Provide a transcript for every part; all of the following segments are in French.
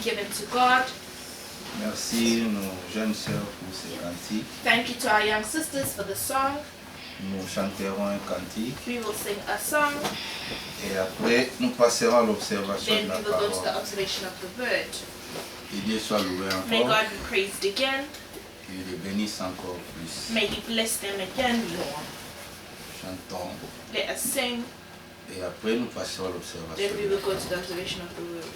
given to God. Merci nos jeunes sœurs pour ces cantiques. Thank you to our young sisters for the song. Nous chanterons un cantique We will sing a song. et après nous passerons à l'observation Then de la we will go to the parole. observation of the word. Que Dieu soit loué May encore, God be praised again. qu'il les bénisse encore plus. May He bless them again more. Chantons Let us sing. et après nous passerons à Then l'observation. we will go to the observation of the word.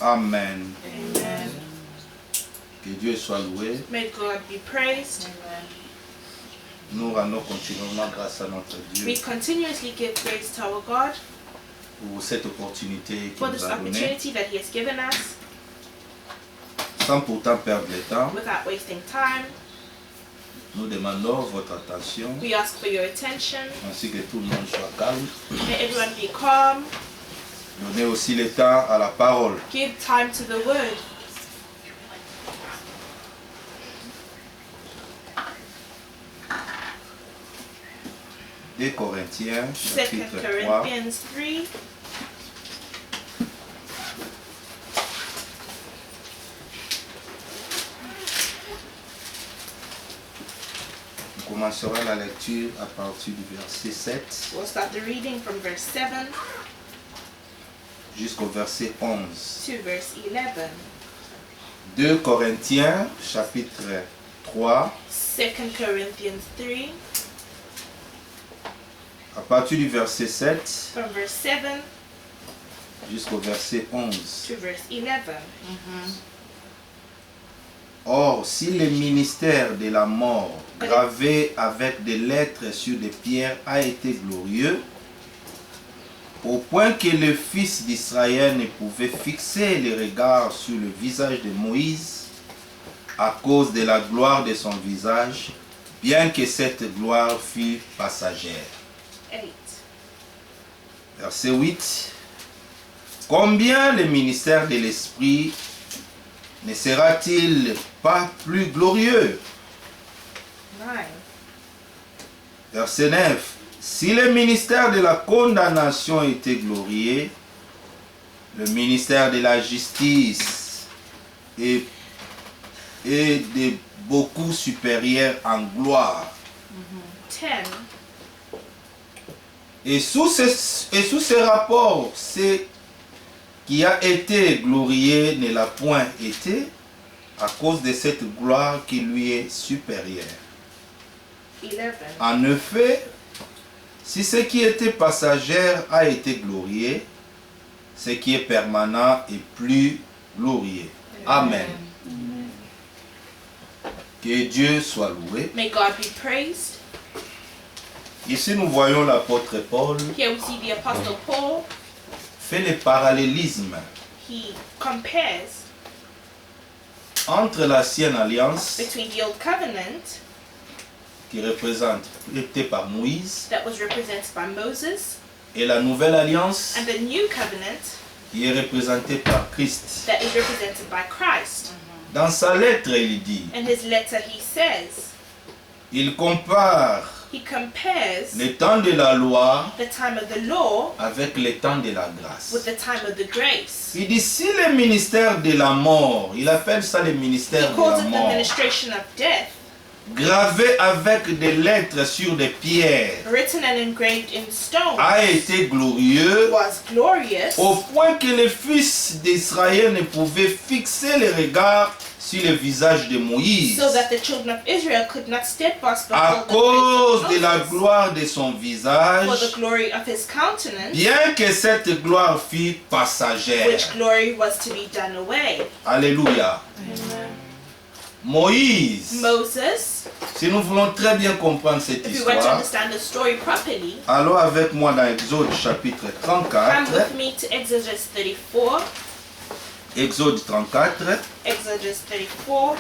Amen. Amen. Que Dieu soit loué. May God be praised. Nous rendons continuellement grâce à notre Dieu We continuously give praise to our God pour cette opportunité qu'il for nous this a donnée, opportunity that He has given us sans pourtant perdre le temps. without wasting time. Nous demandons votre attention, We ask for your attention. ainsi que tout le monde soit calme. May everyone be calm. Donnez aussi le temps à la parole. Give time to the word. Des Corinthiens, 2 chapitre 3, Corinthians 3. nous commencerons la lecture à partir du verset 7 We'll start the reading from verse 7 jusqu'au verset 11. to verse 11. 2 Corinthiens, chapitre 3, 2 Corinthians 3, à partir du verset 7 from verse 7 jusqu'au verset 11. to verse 11. Or, si le ministère de la mort, gravé avec des lettres sur des pierres, a été glorieux, au point que le fils d'Israël ne pouvait fixer les regards sur le visage de Moïse à cause de la gloire de son visage, bien que cette gloire fût passagère. 8. Verset 8. Combien le ministère de l'Esprit ne sera-t-il pas plus glorieux? 9. Verset 9. Si le ministère de la condamnation était glorieux, le ministère de la justice est de beaucoup supérieur en gloire. 10. Et sous ce rapport, ce qui a été glorieux ne l'a point été à cause de cette gloire qui lui est supérieure. 11. En effet, si ce qui était passager a été glorieux, ce qui est permanent est plus glorieux. Amen. Que Dieu soit loué. May God be praised. Ici, nous voyons l'apôtre Paul Here we see the Apostle Paul. fait le parallélisme He compares entre l'ancienne alliance between the Old Covenant qui était par Moïse that was represented by Moses et la nouvelle alliance and the New Covenant qui est représentée par Christ. that is represented by Christ. Dans sa lettre, il dit, In his letter he says, il compare he compares le temps de la loi the time of the law avec le temps de la grâce. with the time of the grace. Il dit, si le ministère de la mort, il appelle ça le He ministère de calls la it the mort, ministration of death, gravé avec des lettres sur des pierres, written and engraved in stone, a été glorieux was glorious, au point que les fils d'Israël ne pouvaient fixer les regards sur le visage de Moïse so that the children of Israel could not steadfast à behold the cause face de of la Moses gloire de son visage, for the glory of his countenance, bien que cette gloire fût passagère. which glory was to be done away. Alléluia. Moïse, Moses, si nous voulons très bien comprendre cette if we want to histoire, understand the story properly, allons avec moi dans Exode chapitre come 34. with me to Exodus 34. Exode 34. Exodus 34.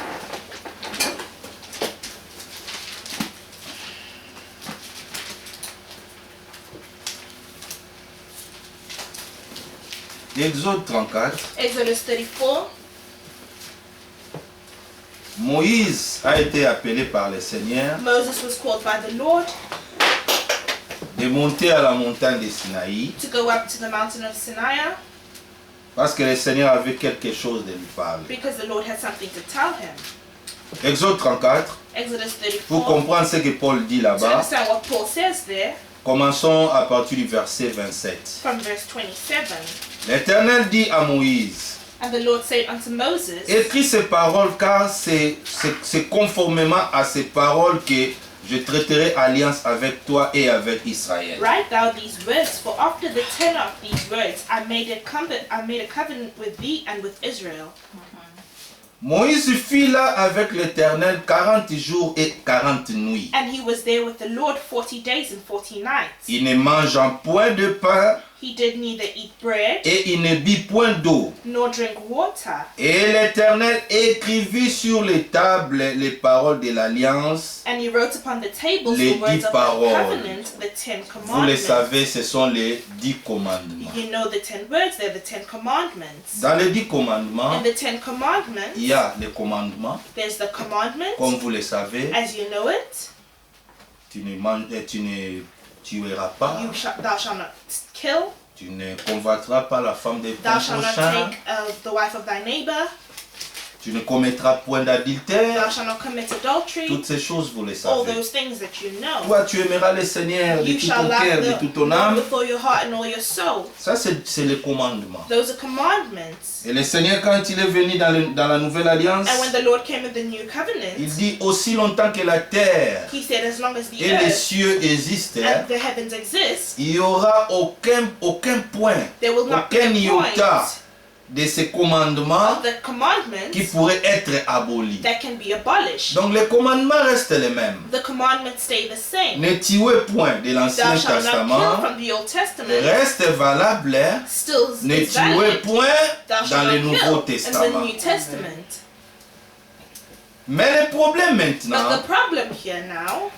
Exode 34. Exodus 34. Moïse a été appelé par le Seigneur Moses was called by the Lord de monter à la montagne de Sinaï to go up to the mountain of Sinai parce que le Seigneur avait quelque chose de lui parler. because the Lord had something to tell him. Exode 34, Exodus pour 34. comprendre ce que Paul dit To là-bas, understand what Paul says there, commençons à partir du verset 27. from verse 27. L'Éternel dit à Moïse, And the Lord said unto Moses, écris ces paroles car c'est conformément à ces paroles que je traiterai alliance avec toi et avec Israël. write thou these words, for after the tenor of these words I made a covenant with thee and with Israel. Moïse fut là avec l'Éternel 40 jours et 40 nuits. And he was there with the Lord 40 days and 40 nights. Il ne mangeant point de pain He did neither eat bread et il ne but point d'eau. nor drink water. Et l'Éternel écrivit sur les tables les paroles de l'alliance. And he wrote upon the tables Les the words 10 of paroles. the covenant, the 10 Vous le commandments. savez, ce sont les 10 commandements. You know the 10 words, they're the 10 commandments. Dans les 10 commandements, In the 10 commandments, il y a les commandements. there's the commandment, Comme vous le savez, as you know it, tu ne tueras pas, thou shalt not kill, tu ne convoiteras pas la femme de ton thou shalt not prochain, take the wife of thy neighbor, tu ne commettras point d'adultère. thou shalt not commit adultery, Toutes ces choses, vous les all savez. those things that you know. Toi, tu aimeras le Seigneur de You tout shall ton love cœur, de the toute ton Lord âme. with all your heart and all your soul. Ça, c'est le commandement. Those are commandments. Et le Seigneur, quand il est venu dans la nouvelle alliance, And when the Lord came in the new il covenant, dit aussi longtemps que la terre he said, as long as the et les earth cieux existent, and the heavens exist, il n'y aura aucun point, there will not be aucun a iota point de ces commandements of the commandments qui pourraient être abolis. that can be abolished. Donc les commandements restent les mêmes. The commandments stay the same. Ne tuez point de l'Ancien Thou shalt not kill Testament from the Old Testament. reste valable. Still Ne is tuez valid. point Thou dans shalt le not Nouveau kill in the Testament. New Testament. Mais le problème But maintenant, the problem here now,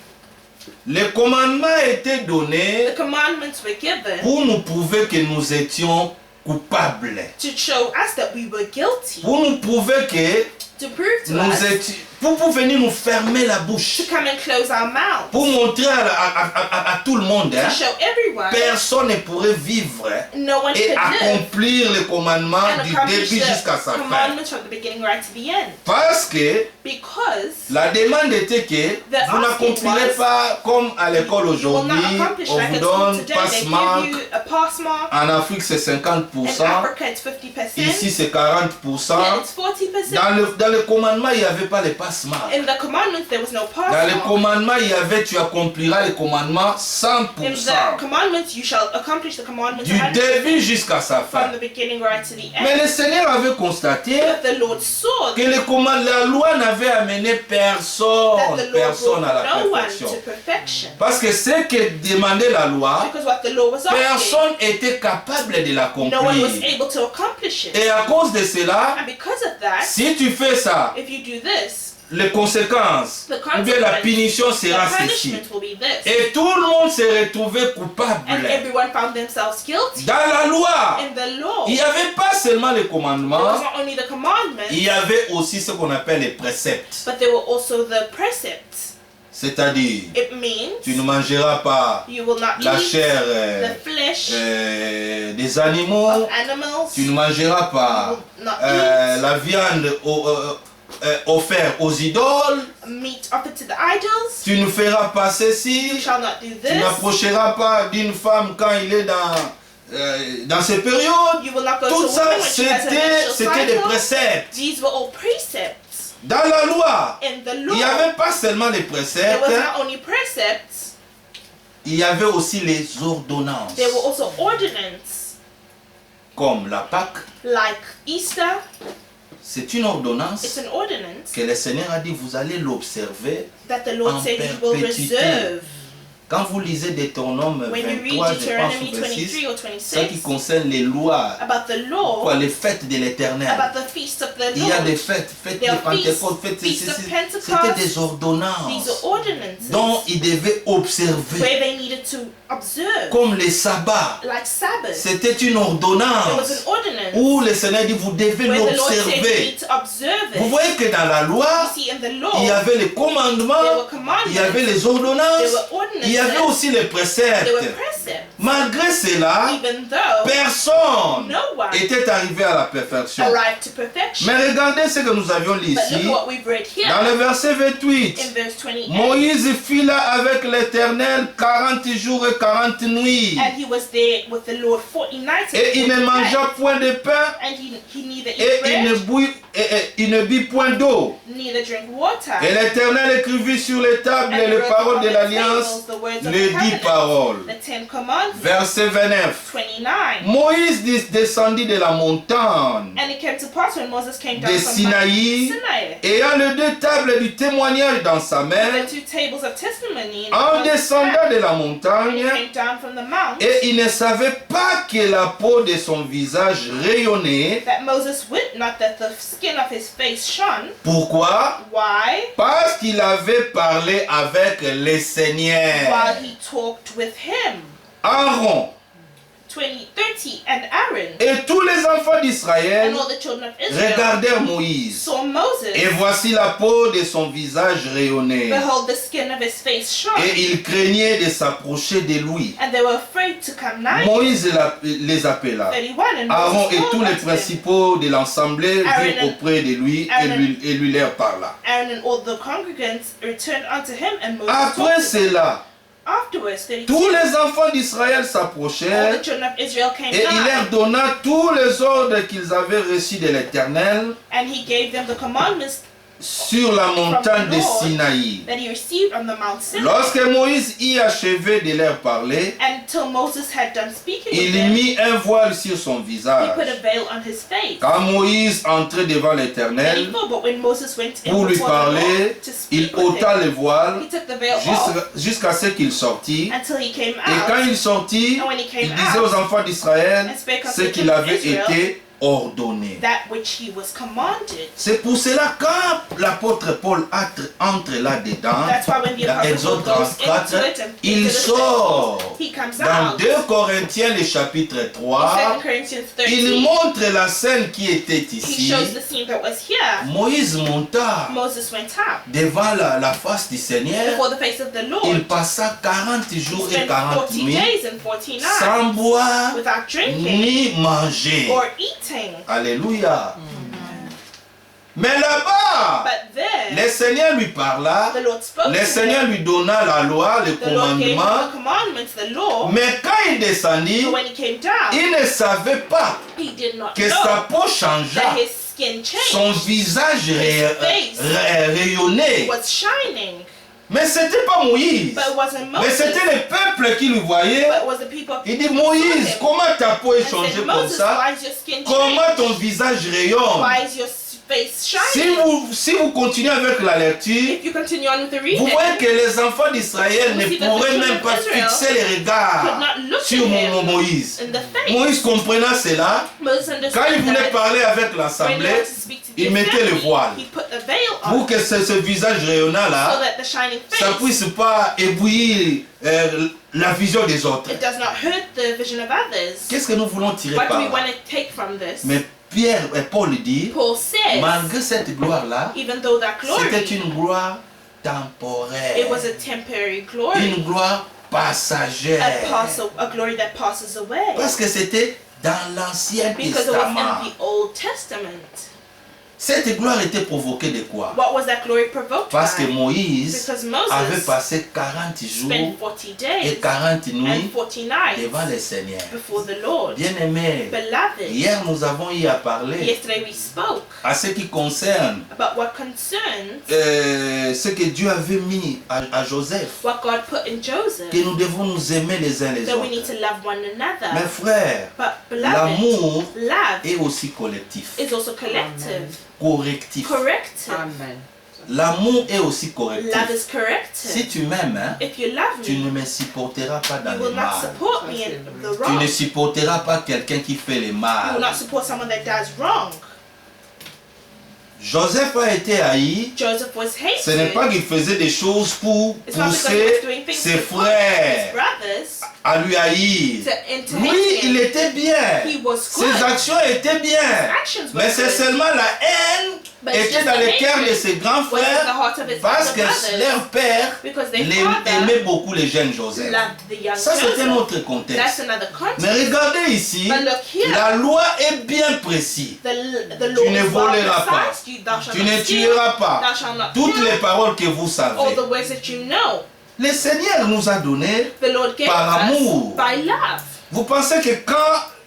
les commandements étaient donnés the commandments were given pour nous prouver que nous étions coupables. to show us that we were guilty, Pour nous prouver que to prove to nous us, étions... Pour venir nous fermer la bouche. to come and close our mouths, Pour montrer à tout le monde, to show everyone personne ne pourrait vivre no one et could live accomplir les commandements and du accomplish début the jusqu'à sa fin. commandments from the beginning right to the end. Parce que Because la demande était que The vous n'accomplirez asking pas comme à l'école you will aujourd'hui, not accomplish on like vous at school donne today. passe They marque. give you a pass mark. En Afrique c'est 50%, In Africa it's 50%. ici c'est 40%. Yeah, it's 40%. Dans le commandement il n'y avait pas les passe marque. In the commandments there was no pass Dans le mark. commandement il y avait tu accompliras les commandements In 100%. the commandments you shall accomplish the commandments Du 100% début jusqu'à sa fin. from the beginning right to the Mais end. le Seigneur avait constaté But the Lord saw que la loi n'avait amené that personne, the Lord personne à la brought no one perfection. to perfection. Parce que ce que demandait la loi, Because what the law was asking, personne n'était capable de no one was l'accomplir. able to accomplish it. Et à cause de cela, And because of that, si tu fais ça, if you do this, les conséquences, the ou bien la consequence, punition the sera ceci. punishment will be this. Et tout le monde s'est retrouvé coupable. And everyone found themselves guilty. Dans la loi, In the law, il n'y avait pas seulement les there was commandements, not only the commandments, il y avait aussi ce qu'on appelle les préceptes. but there were also the precepts. C'est-à-dire, It means tu ne mangeras pas you will not la eat chair the flesh des animaux, of animals, tu ne mangeras pas you will not eat la viande offerte aux idoles, meat offered to the idols, tu ne feras pas you ceci, shall not do tu this, n'approcheras pas d'une femme quand il est dans ces périodes. you will not go Tout to a ça, woman when she has a menstrual c'était des cycle. préceptes. These were all precepts. Dans la loi, In the il law, n'y avait pas seulement les there préceptes, was not only precepts, il y avait aussi les ordonnances, there were also ordinances, comme la Pâque. like Easter. C'est une ordonnance It's an ordinance que le Seigneur a dit, vous allez l'observer that the Lord en said He will perpétuité. reserve. Quand vous lisez Deutéronome When you 23, read je pense, Deuteronomy ou 26, 23 or ce qui 26 concerne les lois, about the law, quoi, les fêtes de l'Éternel. about the feast of the Il y a des Lord, fêtes, fêtes There de are Pentecôte, fêtes, feasts of Pentecost. c'était des these ordonnances are ordinances dont ils devaient observer, where they needed to observe, comme les sabbats. like Sabbath. C'était une There was ordonnance an ordinance où le Seigneur dit, vous devez where the Lord said you l'observer. need to observe Vous it. voyez que dans la loi, You see, in the law, il y avait les there commandements, were il y avait commandments, les ordonnances, there were il y avait ordinances, aussi les préceptes. there were precepts. Malgré cela, Even though personne no one était arrivé à la perfection. arrived to perfection. Mais regardez ce que nous avions lu But look ici. what we've read Dans here le verset in 28, verse 28. Moïse fit là avec l'Éternel 40 jours et 40 nuits. And he was there with the Lord 40 nights and Et il ne 40 mangea days. point de pain And he neither et eat bread, il ne but point d'eau. neither drink water. Et l'Éternel écrivit sur les tables And les wrote paroles upon de the l'Alliance, tables the words of les the 10 covenant, paroles. the 10 commandments. Verset 29. 29. Moïse descendit de la montagne And it came to pass when Moses came de down from Mount Sinaï, Sinai, ayant les deux tables du témoignage dans sa main, the 2 tables of testimony, en and descendant de la he montagne, came down from the mount, et il ne savait pas que la peau de son visage rayonnait. that Moses wit not that the skin of his face shone. Pourquoi? Why? Parce qu'il avait parlé avec le Seigneur. While he talked with him. Aaron 30, and Aaron et tous les enfants d'Israël and all the children of Israel regardèrent Moïse. saw Moses. Et voici la peau de son visage rayonnait. Behold, the skin of his face shone. Et ils craignaient de s'approcher de lui. And they were afraid to come nigh. Moïse les appela. 31. And Aaron Moses et called tous les unto them. principaux de l'assemblée Aaron virent and- auprès de lui et lui leur parla. Aaron and all the congregants returned unto him, and Moses Après talked to them. cela, Afterwards, 32, tous les enfants d'Israël all s'approchèrent the children of Israel came et il leur nigh, donna tous les ordres qu'ils avaient reçus de l'Éternel. and he gave them the commandments sur la montagne de Sinaï. that he received on the Mount Sinai. Lorsque Moïse y achevait de leur parler, Until Moses had done speaking with il them, mit un voile sur son he put visage. a veil on his face. Quand Moïse entrait devant And he l'Éternel thought, but when Moses went in pour lui before the parler, Lord to il speak with ôta him, le voile he took the veil off jusqu'à ce qu'il sortit. until he came Et quand out il sortit, And when he came il disait out aux enfants d'Israël and spake unto ce the qu'il children of avait Israel été ordonné. that which he was commanded. C'est pour cela quand l'apôtre Paul entre là-dedans, That's why when the dans Apostle Exode Paul goes 34, into it and il into the sort. temple, he comes Dans out. 2 Corinthiens, le chapitre In 3, 2 Corinthians il 13, montre la scène qui était he ici. shows the scene that was here. Moïse monta Moses went up devant la face du Seigneur. before the face of the Lord. Il passa 40 He jours et spent 40 40 nuits days and 40 nights sans boire without drinking ni manger. or eating. Alléluia. Mais là-bas, But there, le Seigneur lui parla, the Lord spoke le to Seigneur him. lui donna la loi, le The Lord gave him the commandement. commandments, the law. Mais quand il descendit, But when he came down, il ne savait pas he did not que know sa peau changea, that his skin son changed, visage face rayonnait. was shining. Mais c'était pas Moïse, But it wasn't mais Moses, c'était le peuple qui le voyait. but it was the people. Il dit, Moïse, comment ta peau est And changée said, comme Moses, ça? why is your skin changed? Comment ton visage rayonne? Why is your face Si shining? si vous continuez avec la lecture, If you continue on with the vous reading, voyez que les enfants d'Israël You ne see that the pourraient children même of pas Israel fixer les could regards not look sur at him Moïse. in the face. Moïse comprenant cela, Moses quand il understood voulait that parler avec when he l'assemblée, wanted to speak to the il mettait le assembly, voile. he put the veil pour on que ce visage rayonnant so là, that the shining ça face, puisse pas éblouir la vision des autres. it does not hurt the vision of others. Qu'est-ce que nous voulons tirer What do par we là? want to take from this? Mais Pierre et Paul dit, Paul says, malgré cette gloire-là, even though that c'était glory, une gloire temporaire, it was a temporary glory, une gloire passagère. a glory that passes away. Parce que c'était dans l'Ancien Because it was Testament. in the Old Testament. Cette gloire était provoquée de quoi? What was that glory provoked Parce que by? Moïse Because avait Moses passé 40 jours spent 40 et days 40 nuits and 40 nights devant le Seigneur. before the Lord. Bien-aimés, Beloved, hier nous avons eu à parler yesterday we spoke à ce qui concerne about what concerns ce que Dieu avait mis à Joseph, what God put in Joseph, que nous devons nous aimer les uns les that we need autres. to love one another. Mes frères, But beloved, l'amour love est aussi collectif, is also collective, correctif. corrective. Amen. L'amour est aussi correctif. Love is corrective. Si tu m'aimes, hein, If you love tu ne me, me supporteras pas dans you le will not mal. support me in the Tu wrong. ne You supporteras pas quelqu'un qui fait le will mal. not support someone that does wrong. Joseph a été haï. Joseph was Ce n'est pas hated. qu'il faisait des choses pour It's not because he pousser was doing things ses to push his frères brothers à lui haïr. to Lui, hate il him. était bien. He was good. Ses actions étaient bien. Actions were Mais c'est good. seulement la haine But it's était just dans the le cœur hatred de ses grands was in the frères heart of his parce other que brothers leur père because their aimait father beaucoup les jeunes Joseph. loved the young Ça, c'est un Joseph. autre That's contexte. another Mais context. regardez ici, But look here. la loi est bien précise. The law ne is well voleras pas. precise. Thou shalt Tu not ne steal. tueras pas. Thou shalt not Toutes kill. les paroles que vous All savez. the words that you know. Le Seigneur nous a donné. The Lord gave Par us amour. by love. Vous pensez que quand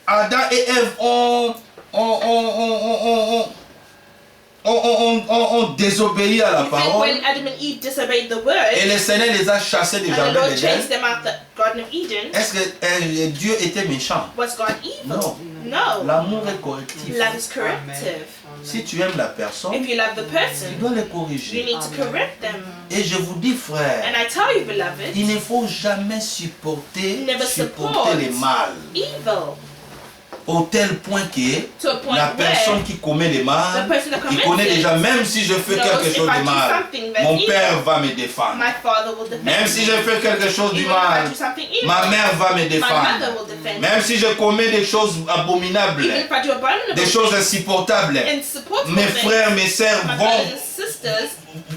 Adam et Ève ont désobéi à la You think parole when Adam and Eve disobeyed the word et le Seigneur les a chassés du and the jardin Lord d'Éden, chased them out the Garden of Eden, est-ce que Dieu était méchant? was God evil? Non. No. L'amour est correctif. Love is corrective. Si tu aimes la personne, If you love the tu person, dois le you corriger. need to correct them. Et je vous dis, frère, And I tell you, beloved, il ne faut jamais supporter never support le mal. evil Au tel point que to a point la where personne qui commet le the mal, person that il commits connaît it déjà, même si je fais knows quelque if chose I de do mal, something that's mon evil, père va me défendre. my father will defend Même me. si je fais quelque chose du Even if I mal, do something evil, ma mère va me my défendre. mother will defend me. Même si je commets des choses abominables, Even if I do abominable des choses insupportables, insupportable mes things, frères, mes sœurs my brothers and sisters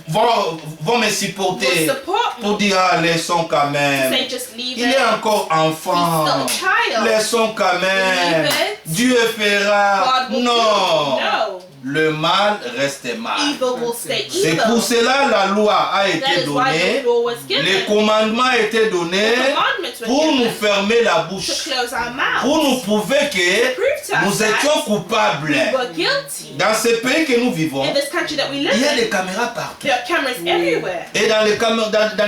vont me will supporter support pour me. dire, ah, laissons quand même. Say just leave Il it. est encore enfant. He's still a child. Laissons quand même. Leave it. Dieu fera. God will Non. do. No. le mal reste mal. Evil will stay C'est evil. pour cela la loi a That été is why donnée, the law was les given. commandements étaient donnés The commandments were pour nous given fermer la to bouche, close our pour mouths. nous prouver que Prove to us nous that étions coupables. we were guilty. Dans ce pays que nous vivons, In this country that we live il y a des in, caméras partout. there are cameras everywhere. Et dans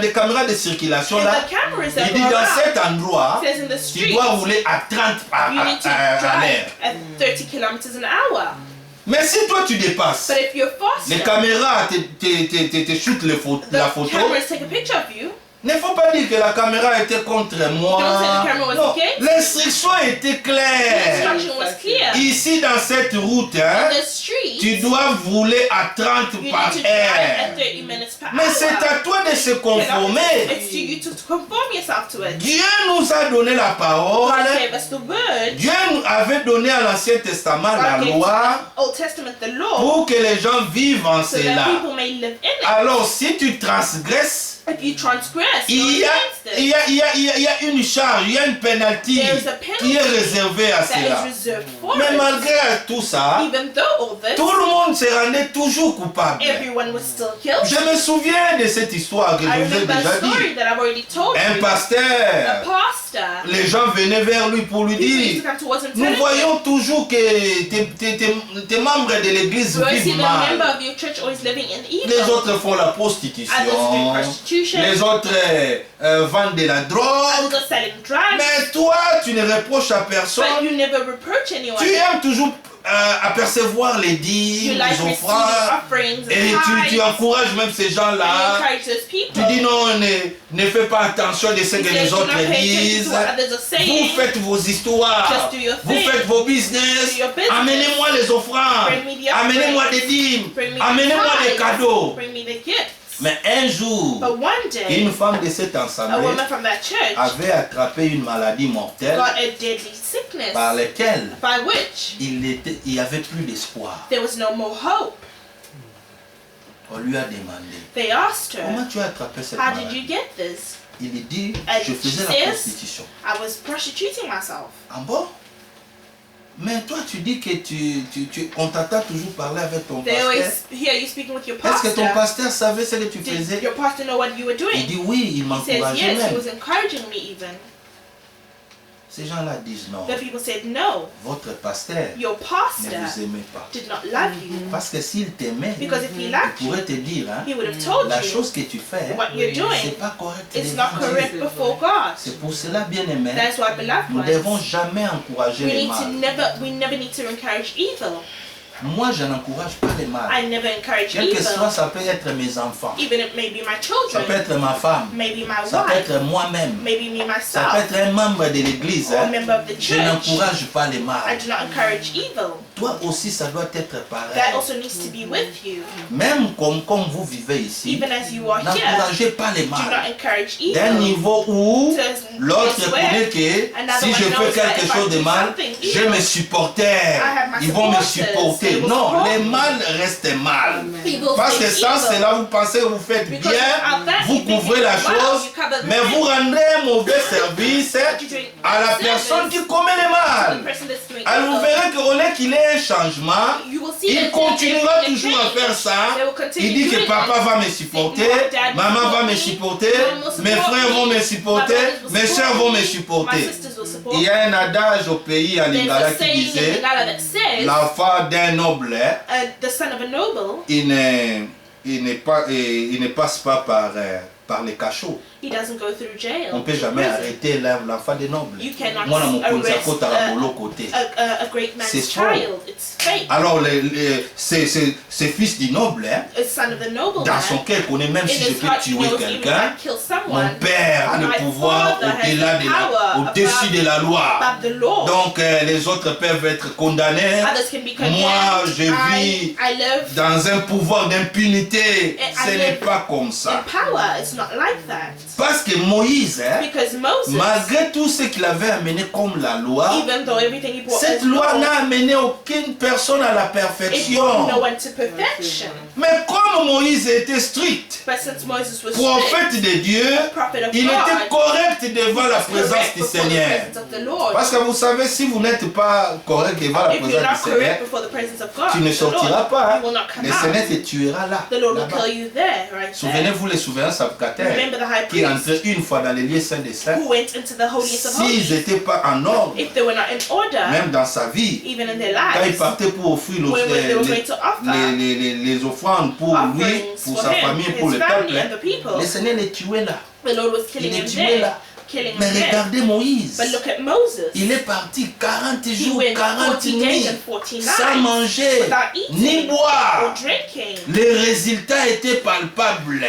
les caméras de circulation, And là, the cameras il that dit go dans around, cet endroit, it says in the tu street, dois rouler à 30 you need to à drive l'heure. at 30 kilometers an hour. Mais si toi tu dépasses, But if you're les faster, caméras te shootent la the photo, cameras take a picture of you. ne faut pas dire que la caméra était contre moi. Don't say the camera was Non, against. l'instruction était The claire. instruction was clear. Ici dans cette route, hein, In the street, tu dois rouler à 30 you par need to drive at heure. 30 minutes per Mais c'est hour. à toi de se conformer. It's to you to conform yourself to it. Dieu nous a donné la parole. God gave us the word. Dieu nous avait donné à l'Ancien Testament la God gave loi to Old Testament the law pour que les gens vivent en so that cela. people may live in it. Alors si tu transgresses, If you transgress, il you're y a, against il it. y a, il y a, il y a, il y a une charge, il y a une pénalité There is a penalty qui est réservée à That cela. is reserved for Mais it. malgré tout ça, Even though all this, tout le monde se rendait toujours coupable. everyone was still guilty. Je me souviens de cette histoire que I je vous ai remember a déjà story dit. that I've already told Un you. A pasteur, pastor, les gens venaient vers lui pour lui people used dire, to come towards him nous telling him, voyons toujours que tes membres de l'église "You always see vivent the member mal. of your church always living in Les evil. autres font la Others do prostitution. prostitution. Les autres vendent de la drogue. Others are selling drugs. Mais toi, tu ne reproches à But personne. you never reproach anyone. Tu aimes toujours apercevoir les You dîmes, like les receiving offrandes. offerings Et and tu tithes. encourages même ces And you gens-là. encourage those Tu people. dis non, ne fais pas attention de ce You que say, les "Do autres not pay attention disent. to what others are Vous saying. faites vos histoires. Just do your Vous thing. faites vos business. Do your business. Amenez-moi les offrandes. Bring me the Amenez-moi offerings. des dîmes. Bring me the Amenez-moi des tithes. cadeaux. Bring me the gifts." Mais un jour, But one day, une femme de cette a assemblée woman from that church avait attrapé une maladie mortelle got a deadly sickness par laquelle by which il n'y avait plus d'espoir. there was no more hope. On lui a demandé, They asked her, comment tu as attrapé cette "How did maladie? you get this?" Il lui dit, And je faisais she la says, prostitution. "I was prostituting myself." Ah bon? Mais toi tu dis que on t'entend toujours parler avec ton They pasteur. always hear you speaking with your Est-ce que ton pastor. pasteur savait ce que tu Did faisais? your pastor know what you were Il doing? dit oui, il He says m'encourageait yes, he même. was encouraging me even. Ces gens-là disent non. The people said no, Votre pasteur your ne pastor vous aimait pas. did not love you. Parce que s'il t'aimait, Because if he il loved you, pourrait te dire, hein, he would have told la you chose que tu fais, what you're doing. c'est pas correct. It's devant not Dieu. correct before God. C'est pour cela, bien aimé, That's why, beloved nous ne devons ones, jamais encourager we le need to mal. we never need to encourage evil. Moi, je n'encourage pas le mal. I never encourage Quel que soit, evil. ça peut être mes enfants, Even it may be my ça peut children, être ma femme, maybe my ça peut wife, être moi-même, maybe me ça peut myself, être un membre de l'église. or a hein. member of the Je church. n'encourage pas le I mal. do not encourage evil. Toi aussi, ça doit être pareil. That also needs to be with you. Même comme vous vivez ici, Even as you are here, n'encouragez pas le do not mal. encourage D'un evil. niveau où To l'autre this connaît way, que another si one je knows fais that quelque if I chose de do mal, something j'ai evil, mes supporters. have my Ils vont me supporters. supporter. They will Non, support le me. mal reste mal. People Parce que think sans evil. cela, vous pensez que vous faites Because bien, without that, vous you think couvrez la you do well, chose, you cover the mais thing. vous rendrez un mauvais service But you're doing à la service personne qui commet le to the mal. person that's doing Alors vous evil. verrez qu'au lieu qu'il ait un changement, You will see il that continuera they toujours à faire ça. They will continue Il dit que doing papa it. va me supporter, Dad will maman va support me me, supporter, mom will mes support frères me, vont me my supporter, brothers will mes support soeurs vont me me, supporter. my sisters will support Il y a un adage au pays à There's Lingala a qui saying in disait Lingala that says, l'enfant d'un noble, the son of a noble, il ne passe pas par les cachots. he doesn't go through jail. On ne peut to jamais prison. arrêter l'enfant des nobles. You cannot Moi, mon arrest côté a great man's C'est faux. child. It's fake. Alors, ces fils du noble, A son of the noble dans son man, cœur, connaît même in si je his peux heart, he tuer knows even if quelqu'un, I kill mon someone, père a le my pouvoir father has au-delà the de power au-dessus de la loi. above the law. Donc, les autres peuvent être condamnés. Others can be condemned. Moi, je vis I live dans un pouvoir d'impunité. I Ce n'est live pas comme in ça. power. It's it's not like that. Parce que Moïse, Because Moses, malgré tout ce qu'il avait amené comme la loi, even though everything he brought cette as loi law, n'a amené aucune personne à la it brought perfection. no one to perfection. Mais comme Moïse était strict, But since Moses was strict, prophète de Dieu, prophet of il était God, correct devant la was présence correct du before the Seigneur. presence of the Lord. Parce que vous savez, si vous n'êtes pas correct devant la If you're présence not du Seigneur, correct before the presence of God, tu ne the sortiras Lord, pas. you will not come Le Seigneur out. te tuera là. The Lord will là-bas. kill you there, right there. Souvenez-vous les souverains Sabkater Remember the high qui est priest entré une fois dans les lieux saints des saints. who went into the holiest of S'ils holies. n'étaient pas en ordre, If they were not in order, même dans sa vie, even in their quand il lives, partait pour offrir when they were going to offer les offrandes pour lui, offerings pour for sa him, famille, pour his le family and peuple, the people, le Seigneur les tuait là. the Lord was Il killing les him tuait there, là. killing Mais him there. regardez Moïse. But look at Moses. Il est parti 40 He jours, went 40 40 days nuits, and 40 sans nights manger, without ni eating or boire. drinking. Les résultats étaient palpables.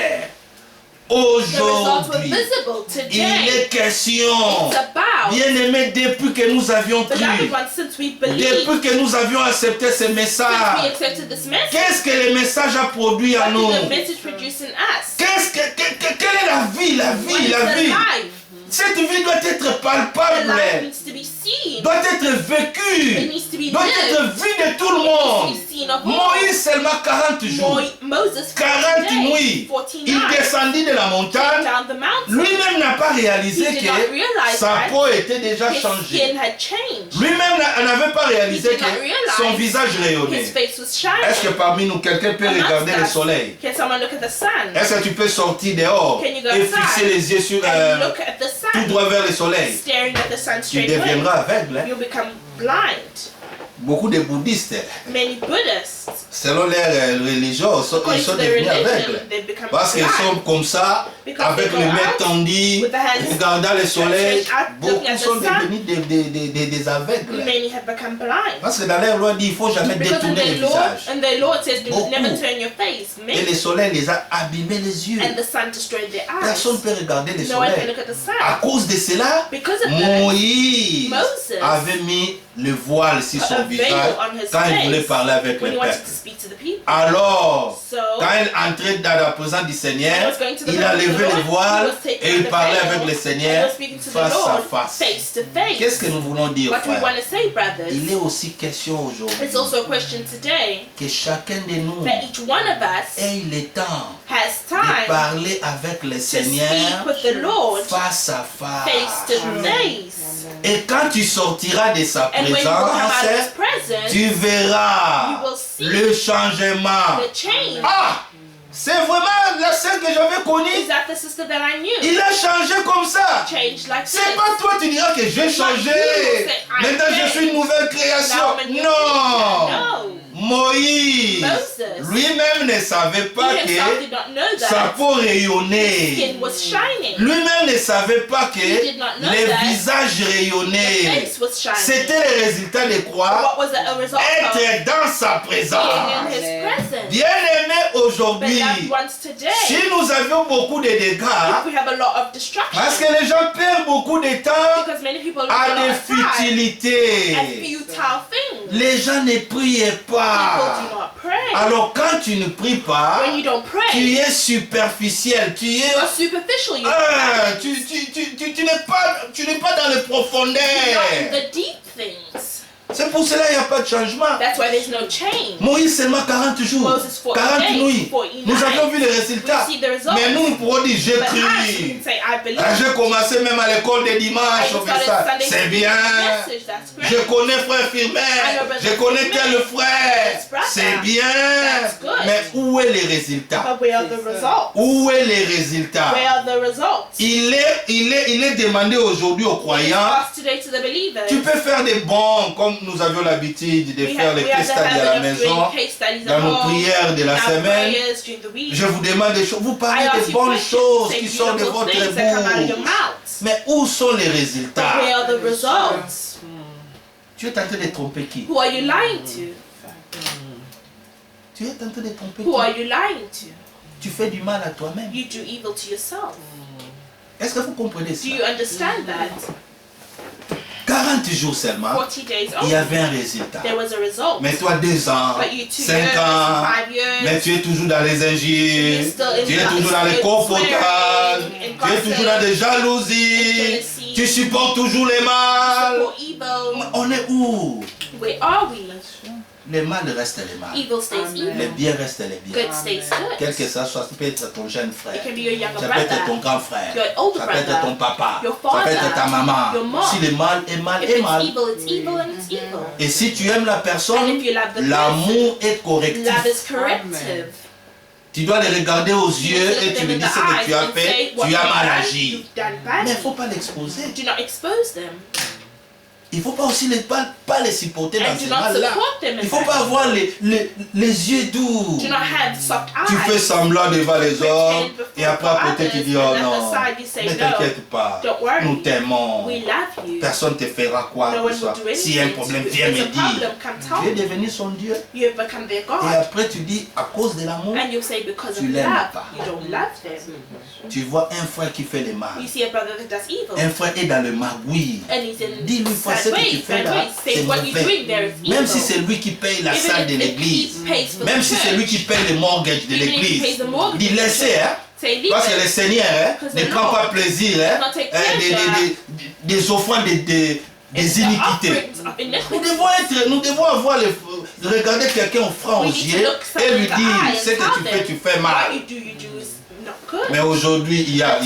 The results were Aujourd'hui, visible il today. est question, It's about bien-aimés, depuis que nous avions the cru, loved ones since we believed, depuis que nous avions accepté ce since we message, accepted this message. qu'est-ce que le message a produit à What nous? did the message produce in us? Quelle est la vie, la What vie, is la the vie? life? Cette vie doit être The palpable, life needs to be seen. doit être It vécue, needs to be doit lived. être vue de tout le It monde. needs to be seen of all. Moïse seulement 40 jours, Moses 40 days, nuits, 40 il nights, descendit de la montagne. down the mountain. Lui-même n'a pas réalisé He did not que realize sa that peau était déjà his changée. skin had changed. Lui-même n'avait pas réalisé He did not que realize son visage His rayonnait. face was shining. Est-ce que parmi nous, quelqu'un peut Amongst regarder le us, soleil? Can someone look at the sun? Est-ce que tu peux sortir dehors Can you go et outside fixer les yeux sur and look at the tout sun, droit vers le soleil? staring at the sun Tu straight away? deviendras aveugle. Hein? You'll become blind. Beaucoup de bouddhistes, Many Buddhists, selon leur religion, ils according sont to their devenus religion, aveugles. they've become Parce qu'ils sont blind. comme ça, Because avec they les go mains out tendues, with the hands regardant le soleil. stretched out, looking Beaucoup at the sont sun. devenus des aveugles. Many have become blind. Parce que dans leur loi dit, il ne faut jamais Because in détourner le their Lord, visage. and their Lord says, do Beaucoup. never turn your face. Et Many, le soleil les a abîmés les yeux. and the sun destroyed their eyes. Personne ne peut regarder le No one can soleil. look at the sun. À cause de cela, Because of that, Moïse Moses avait mis le voile sur put a son veil visage on his quand il voulait face parler avec when le he wanted peuple. to speak to the people. Alors, So, quand il entrait dans la présence du Seigneur, when he was going to the il a presence of levé the le Lord, voile he was taking et il the parlait veil, avec le and he Seigneur was speaking to the face à Lord face. face to face. Qu'est-ce que nous voulons dire, What do we frère? want to say, brothers? Il est aussi question aujourd'hui It's also a question today que chacun de nous that each one of us ait le temps has de time parler avec le to Seigneur speak with the Lord face à face to face. face. Et quand tu sortiras de sa And when you come out of His présence, presence, tu verras you will see le changement. the change. Ah! C'est vraiment la sœur que j'avais Is connue. that the sister that I knew? Il a changé comme ça. Changed like C'est this. pas toi, tu diras que j'ai changé. Maintenant, je suis une nouvelle création. Now I'm a new Non. creature. No. Moïse, Moses, lui-même ne savait pas he himself que did not know sa that peau rayonnait. skin was shining. Lui-même ne savait pas que He did not know les that visages The rayonnaient. face was shining. C'était le résultat de quoi? What was it a result of? Être dans sa Being in présence. His presence. Bien-aimés, aujourd'hui, Beloved ones today, si nous avions beaucoup de dégâts, if we have a lot of destruction, parce que les gens perdent beaucoup de temps because many people lose à a lot des of time at futilités. futile things. Les gens ne prient People pas. do not pray. Alors quand tu ne pries pas, When you don't tu pray, es superficiel, tu es... you're superficial. You're tu n'es pas dans les not in profondeurs. the deep things. C'est pour cela qu'il n'y a pas de changement. That's why there's no change. Moïse seulement 40 jours, Moses 40 40 days, nuits. 40 Nous avions nights. vu les résultats. We see the results. Mais nous, nous pourrons dire, j'ai But us, we cru. can say, I believe. J'ai commencé même à l'école des dimanches, I on fait started ça. Sunday C'est school bien. message. That's great. Je connais frère Firmin, I know brother je connais tel Firmin. frère. Yes, brother. C'est bien. That's good. Mais où est les résultats? But where are the results? Où est les résultats? Where are the results? Il est demandé aujourd'hui aux It's croyants. asked today to the believers. Tu peux faire des bons, comme nous avions l'habitude de faire les we have case the studies à la habit of maison, doing case studies dans at nos home, prières de la in our semaine. prayers during the week. Je vous demande des choses. Vous I parlez ask des you bonnes questions, choses say qui sortent de beautiful votre things that come out of your bouche. mouth. Mais où sont les But résultats? where are the results? Tu es tenté de tromper qui? Who are you lying to? Tu es tenté de tromper Who are qui? you lying to? Tu fais du mal à toi-même. You do evil to yourself. Est-ce que vous comprenez Do ça? you understand that? 40 jours seulement, 40 days il y only, avait un résultat. there was a result. Mais toi, 2 ans, But you 2 5 years, ans, 5 years, mais tu es toujours dans les injures, You're still in tu es that toujours dans les swearing, comportages, in tu es toujours dans des jalousies, in jealousy, tu supportes toujours les mal. for evil. On est où? Where are we? Les mal restent les mal. Evil stays Amen. Les evil. biens restent les biens. Good stays Quel good. que ça soit, ça peut être ton jeune frère, It can be your younger ça peut être ton brother, grand frère, your older ça peut être brother, ton papa, your ça peut être father, ta maman. your mom. Si le mal est mal, If est it's mal. evil, it's evil and it's evil. Et si tu aimes la And personne, if you love the l'amour est correctif. Love is corrective. Tu dois les regarder aux You yeux look et them tu lui in dis the ce que tu eyes as and fait, say, what tu as you've mal done, agi. you've done Mais il ne badly. faut pas l'exposer. Do not expose them. Il ne faut pas aussi pas les supporter dans And ces do not mal-là. support them Il in ne faut that. pas avoir les yeux doux. Do not have soft Tu fais eyes. semblant devant les hommes before et après à côté tu others, dis and oh at the non, side you say, ne no, t'inquiète pas, don't worry. nous t'aimons. We love you. Personne ne te fera quoi No que one ce soit. will do anything. S'il y a un problème, If viens there's me a problem, dire. come Tu tell es me. devenu son Dieu. You have become their Et God. après tu dis à cause de l'amour, And you say because Tu of l'aimes love, pas. you don't love them. tu vois un frère qui fait le mal. You see a brother that does evil. Un frère est dans le magouille. And he's in Dis-lui, frère, ce sad que tu ways, fais bad là, ways. c'est Say what you're mauvais. doing there is evil. Même si c'est lui qui paye la salle de Even if l'église. he pays for Même the si c'est church. lui qui paye le mortgage de Even if he pays l'église. the mortgage Dis of the laissez, church. hein. Say leave Parce que le it. Seigneur Because ne the prend Lord pas plaisir hein, does not take des offrandes des It's the iniquités. offerings of iniquity. Nous devons avoir regarder quelqu'un au franc aux We need to yeux look et someone lui in the dire eye and ce que tell tu fais, them, tu fais what mal. you do is not good. Mais aujourd'hui, il y a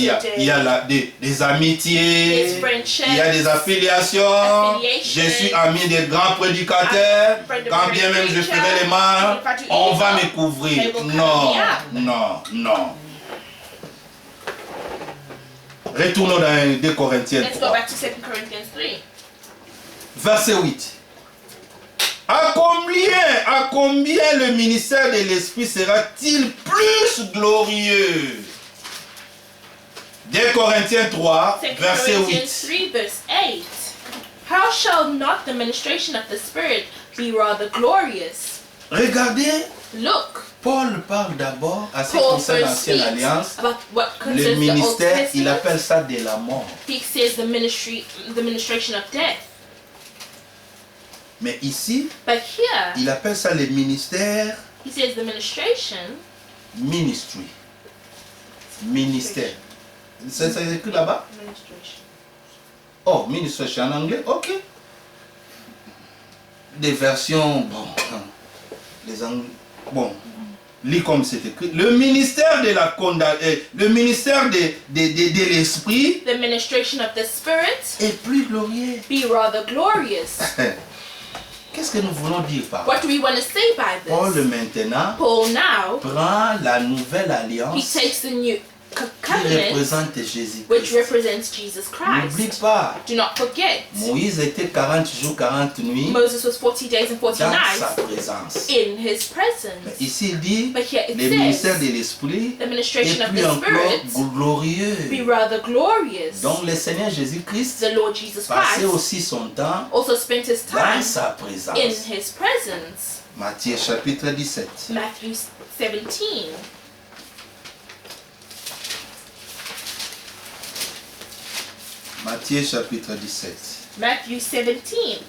des amitiés, There's friendships. il y a des affiliations. Affiliation. Je suis ami des grands prédicateurs. I'm a friend of Quand a bien great même je preacher. ferai le mal, If I do on va evil, me couvrir. they will cover Non, me up. non, non. Retournons dans 2 Corinthiens Let's go 3. back to 2 Corinthians 3. Verset 8. À combien le ministère de l'Esprit sera-t-il plus glorieux? 2 Corinthiens 3, 2 verset Corinthians 8. 3 verse 8. How shall not the ministration of the Spirit be rather glorious? Regardez, Look, Paul parle d'abord à ce qui Paul concerne first l'Ancienne speaks Alliance. about what Le concerns the Old ministère, il Testament. appelle ça de la mort. He says the ministration of death. Mais ici, But here, il appelle ça le ministère, he says the ministration, ministry. Ministère. C'est écrit là-bas? Oh, ministration en anglais, ok. Des versions, bon, les anglais, bon, lis comme c'est écrit. Le ministère de la le ministère de l'esprit the ministration of the Spirit, est plus glorieux. be rather glorious. Qu'est-ce que nous voulons dire par là? What do we want to say by Paul this? maintenant Paul now, prend la nouvelle he alliance takes the new qui covenant, représente which Jésus-Christ. represents Jesus N'oublie Christ. pas, Do not forget, Moïse était 40 jours, 40 nuits Moses was 40 days and 40 dans sa nights présence. in his Mais presence. ici, il dit, But here le it ministère says, de l'Esprit the ministration est of plus the encore Spirit glorieux. be rather glorious. Donc le Seigneur Jésus-Christ The Lord Jesus passait Christ aussi son temps also spent his dans time sa in présence. his presence. Matthieu chapitre 17. Matthew 17. Matthieu chapitre 17. Matthew 17.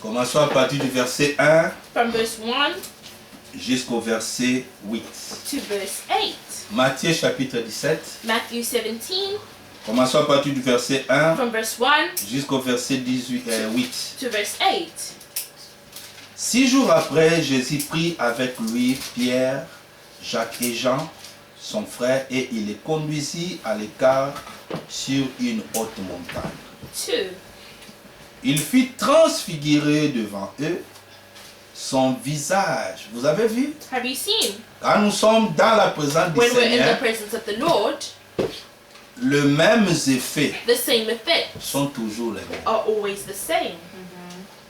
Commençons à partir du verset 1 From verse 1 jusqu'au verset 8. to verse 8. Matthieu chapitre 17. Matthew 17 Commençons à partir du verset 1 from verse 1 jusqu'au verset 8. to verse 8. 6 jours après, Jésus prit avec lui Pierre, Jacques et Jean, son frère, et il les conduisit à l'écart sur une haute montagne. 2. Il fit transfigurer devant eux son visage. Vous avez vu? Have you seen? Quand nous sommes dans la présence du When we're in Seigneur, the presence of the Lord, les mêmes effets the same effects sont toujours les mêmes. are always the same.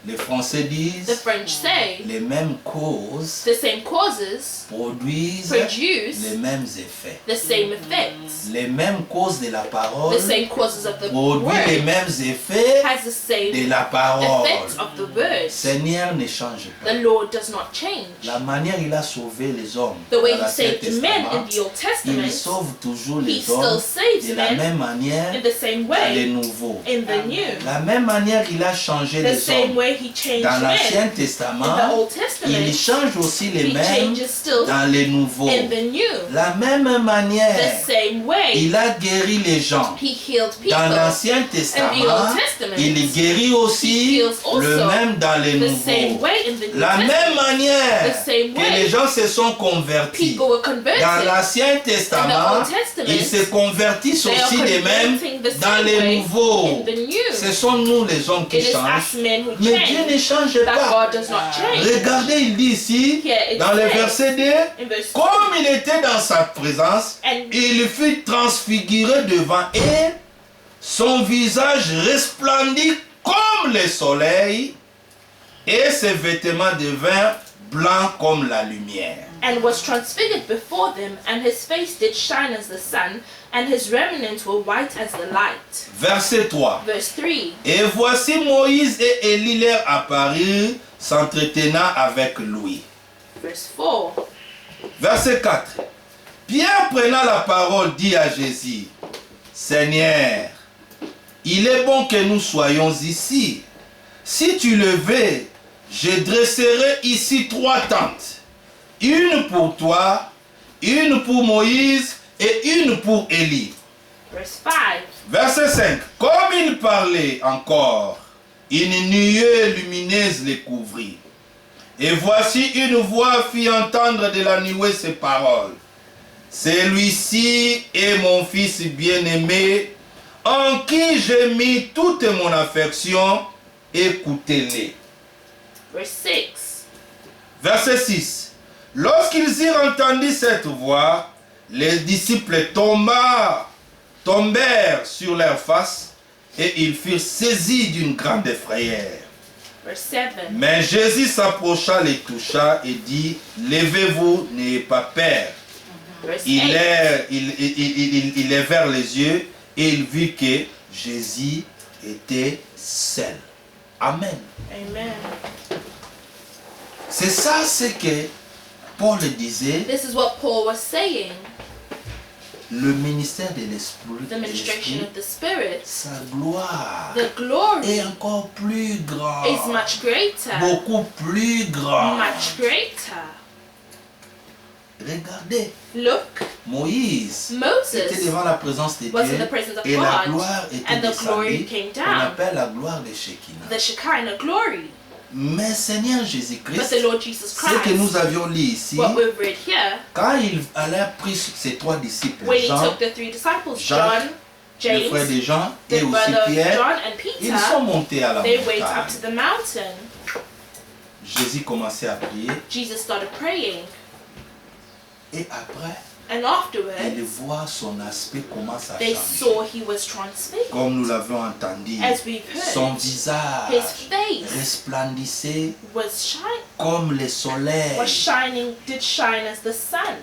Les Français The disent French say les mêmes causes the same causes produisent produce les mêmes effets. the same effects. Les mêmes causes de la parole The same causes of the produisent les word mêmes effets has the de same la parole. effects of the word. Seigneur ne change pas. The Lord does not change. La manière il a sauvé les hommes The way dans he l'Ancien saved men in Testament, the Old il Testament, sauve toujours he les still hommes saves de la men même manière in the same dans les way nouveaux. in the new. La même manière il a changé The les same hommes way he changed dans l'Ancien men in Testament, the Old il Testament, change aussi les he mêmes changes still dans les nouveaux. in the new. La même manière, The same way il a guéri les gens. he healed Dans people. l'Ancien Testament, Testament, il guérit aussi he heals also le même dans les The same nouveaux. way in the New La même Testament. manière The same que way les gens se sont convertis. People were converted. Dans l'Ancien In the Testament, Old Testament, ils se convertissent they are aussi de même converting the dans same les way nouveaux. in the new. Ce sont nous les hommes qui It is us changent. men who Mais Dieu ne change, change that pas. God does not change. Regardez, il dit ici, Here it dans le says, verset 2, in verse comme il était dans sa présence, And- il fut transfiguré devant elle, son visage resplendit comme le soleil, et ses vêtements devinrent blancs comme la lumière. and was transfigured before them, and his face did shine as the sun, and his remnants were white as the light. Verset 3. Verse 3. Et voici Moïse et Élie leur apparurent, s'entretenant avec lui. Verse 4. Verset 4. Pierre prenant la parole dit à Jésus, Seigneur, il est bon que nous soyons ici. Si tu le veux, je dresserai ici 3 tentes. Une pour toi, une pour Moïse et une pour Élie. Verse 5. Verset 5. Comme il parlait encore, une nuée lumineuse les couvrit. Et voici une voix fit entendre de la nuée ces paroles. Celui-ci est mon fils bien-aimé, en qui j'ai mis toute mon affection, écoutez-les. Verse 6. Verset 6. Lorsqu'ils eurent entendu cette voix, les disciples tombèrent sur leur face et ils furent saisis d'une grande frayeur. Verse 7. Mais Jésus s'approcha, les toucha et dit, levez-vous, n'ayez pas peur. Verse Il 8. lèvèrent les yeux et il vit que Jésus était seul. Amen. Amen. C'est ça ce que Paul disait, This is what Paul was saying. le ministère de l'Esprit, The ministration of the Spirit, sa gloire the glory est encore plus grande, is much greater. beaucoup plus grande. Much greater. Regardez, Look, Moïse était Moses devant la présence de was in Dieu the presence of et la God, gloire était and the glory descendue, came qu'on down. appelle la gloire de Shekinah. The Shekinah glory. Mais Seigneur But Jésus-Christ, the Lord Jesus ce que Christ, nous avions lu ici, what we've read here, quand il allait pris ses 3 disciples, when he Jean, took the 3 disciples, Jacques, John, le frère James, de Jean the et aussi brother of Pierre, John, and ils Peter, sont montés à la they went up montagne. to the mountain. Jésus commençait à prier Jesus started praying, et après, and ils afterwards, voient son aspect commence à they changer. saw he was transfigured. Comme nous l'avons entendu, As we've son heard, visage his face resplendissait was comme le soleil. did shine as the sun.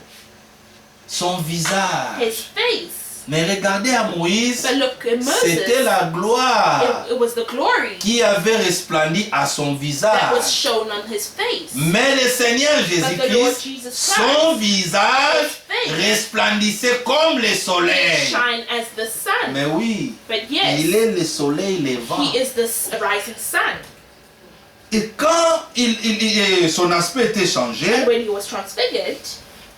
Son visage. His face. Mais regardez à Moïse, But look at c'était Moses. la gloire It was the glory qui avait resplendi à son that was visage. shown on his face. Mais le Seigneur But the Lord Jésus-Christ, Jesus son Christ, visage his face, resplendissait comme le did soleil. shine as the sun. Mais oui, But il yes, est le soleil levant. he is the rising sun. Et quand son aspect était changé, And when he was transfigured,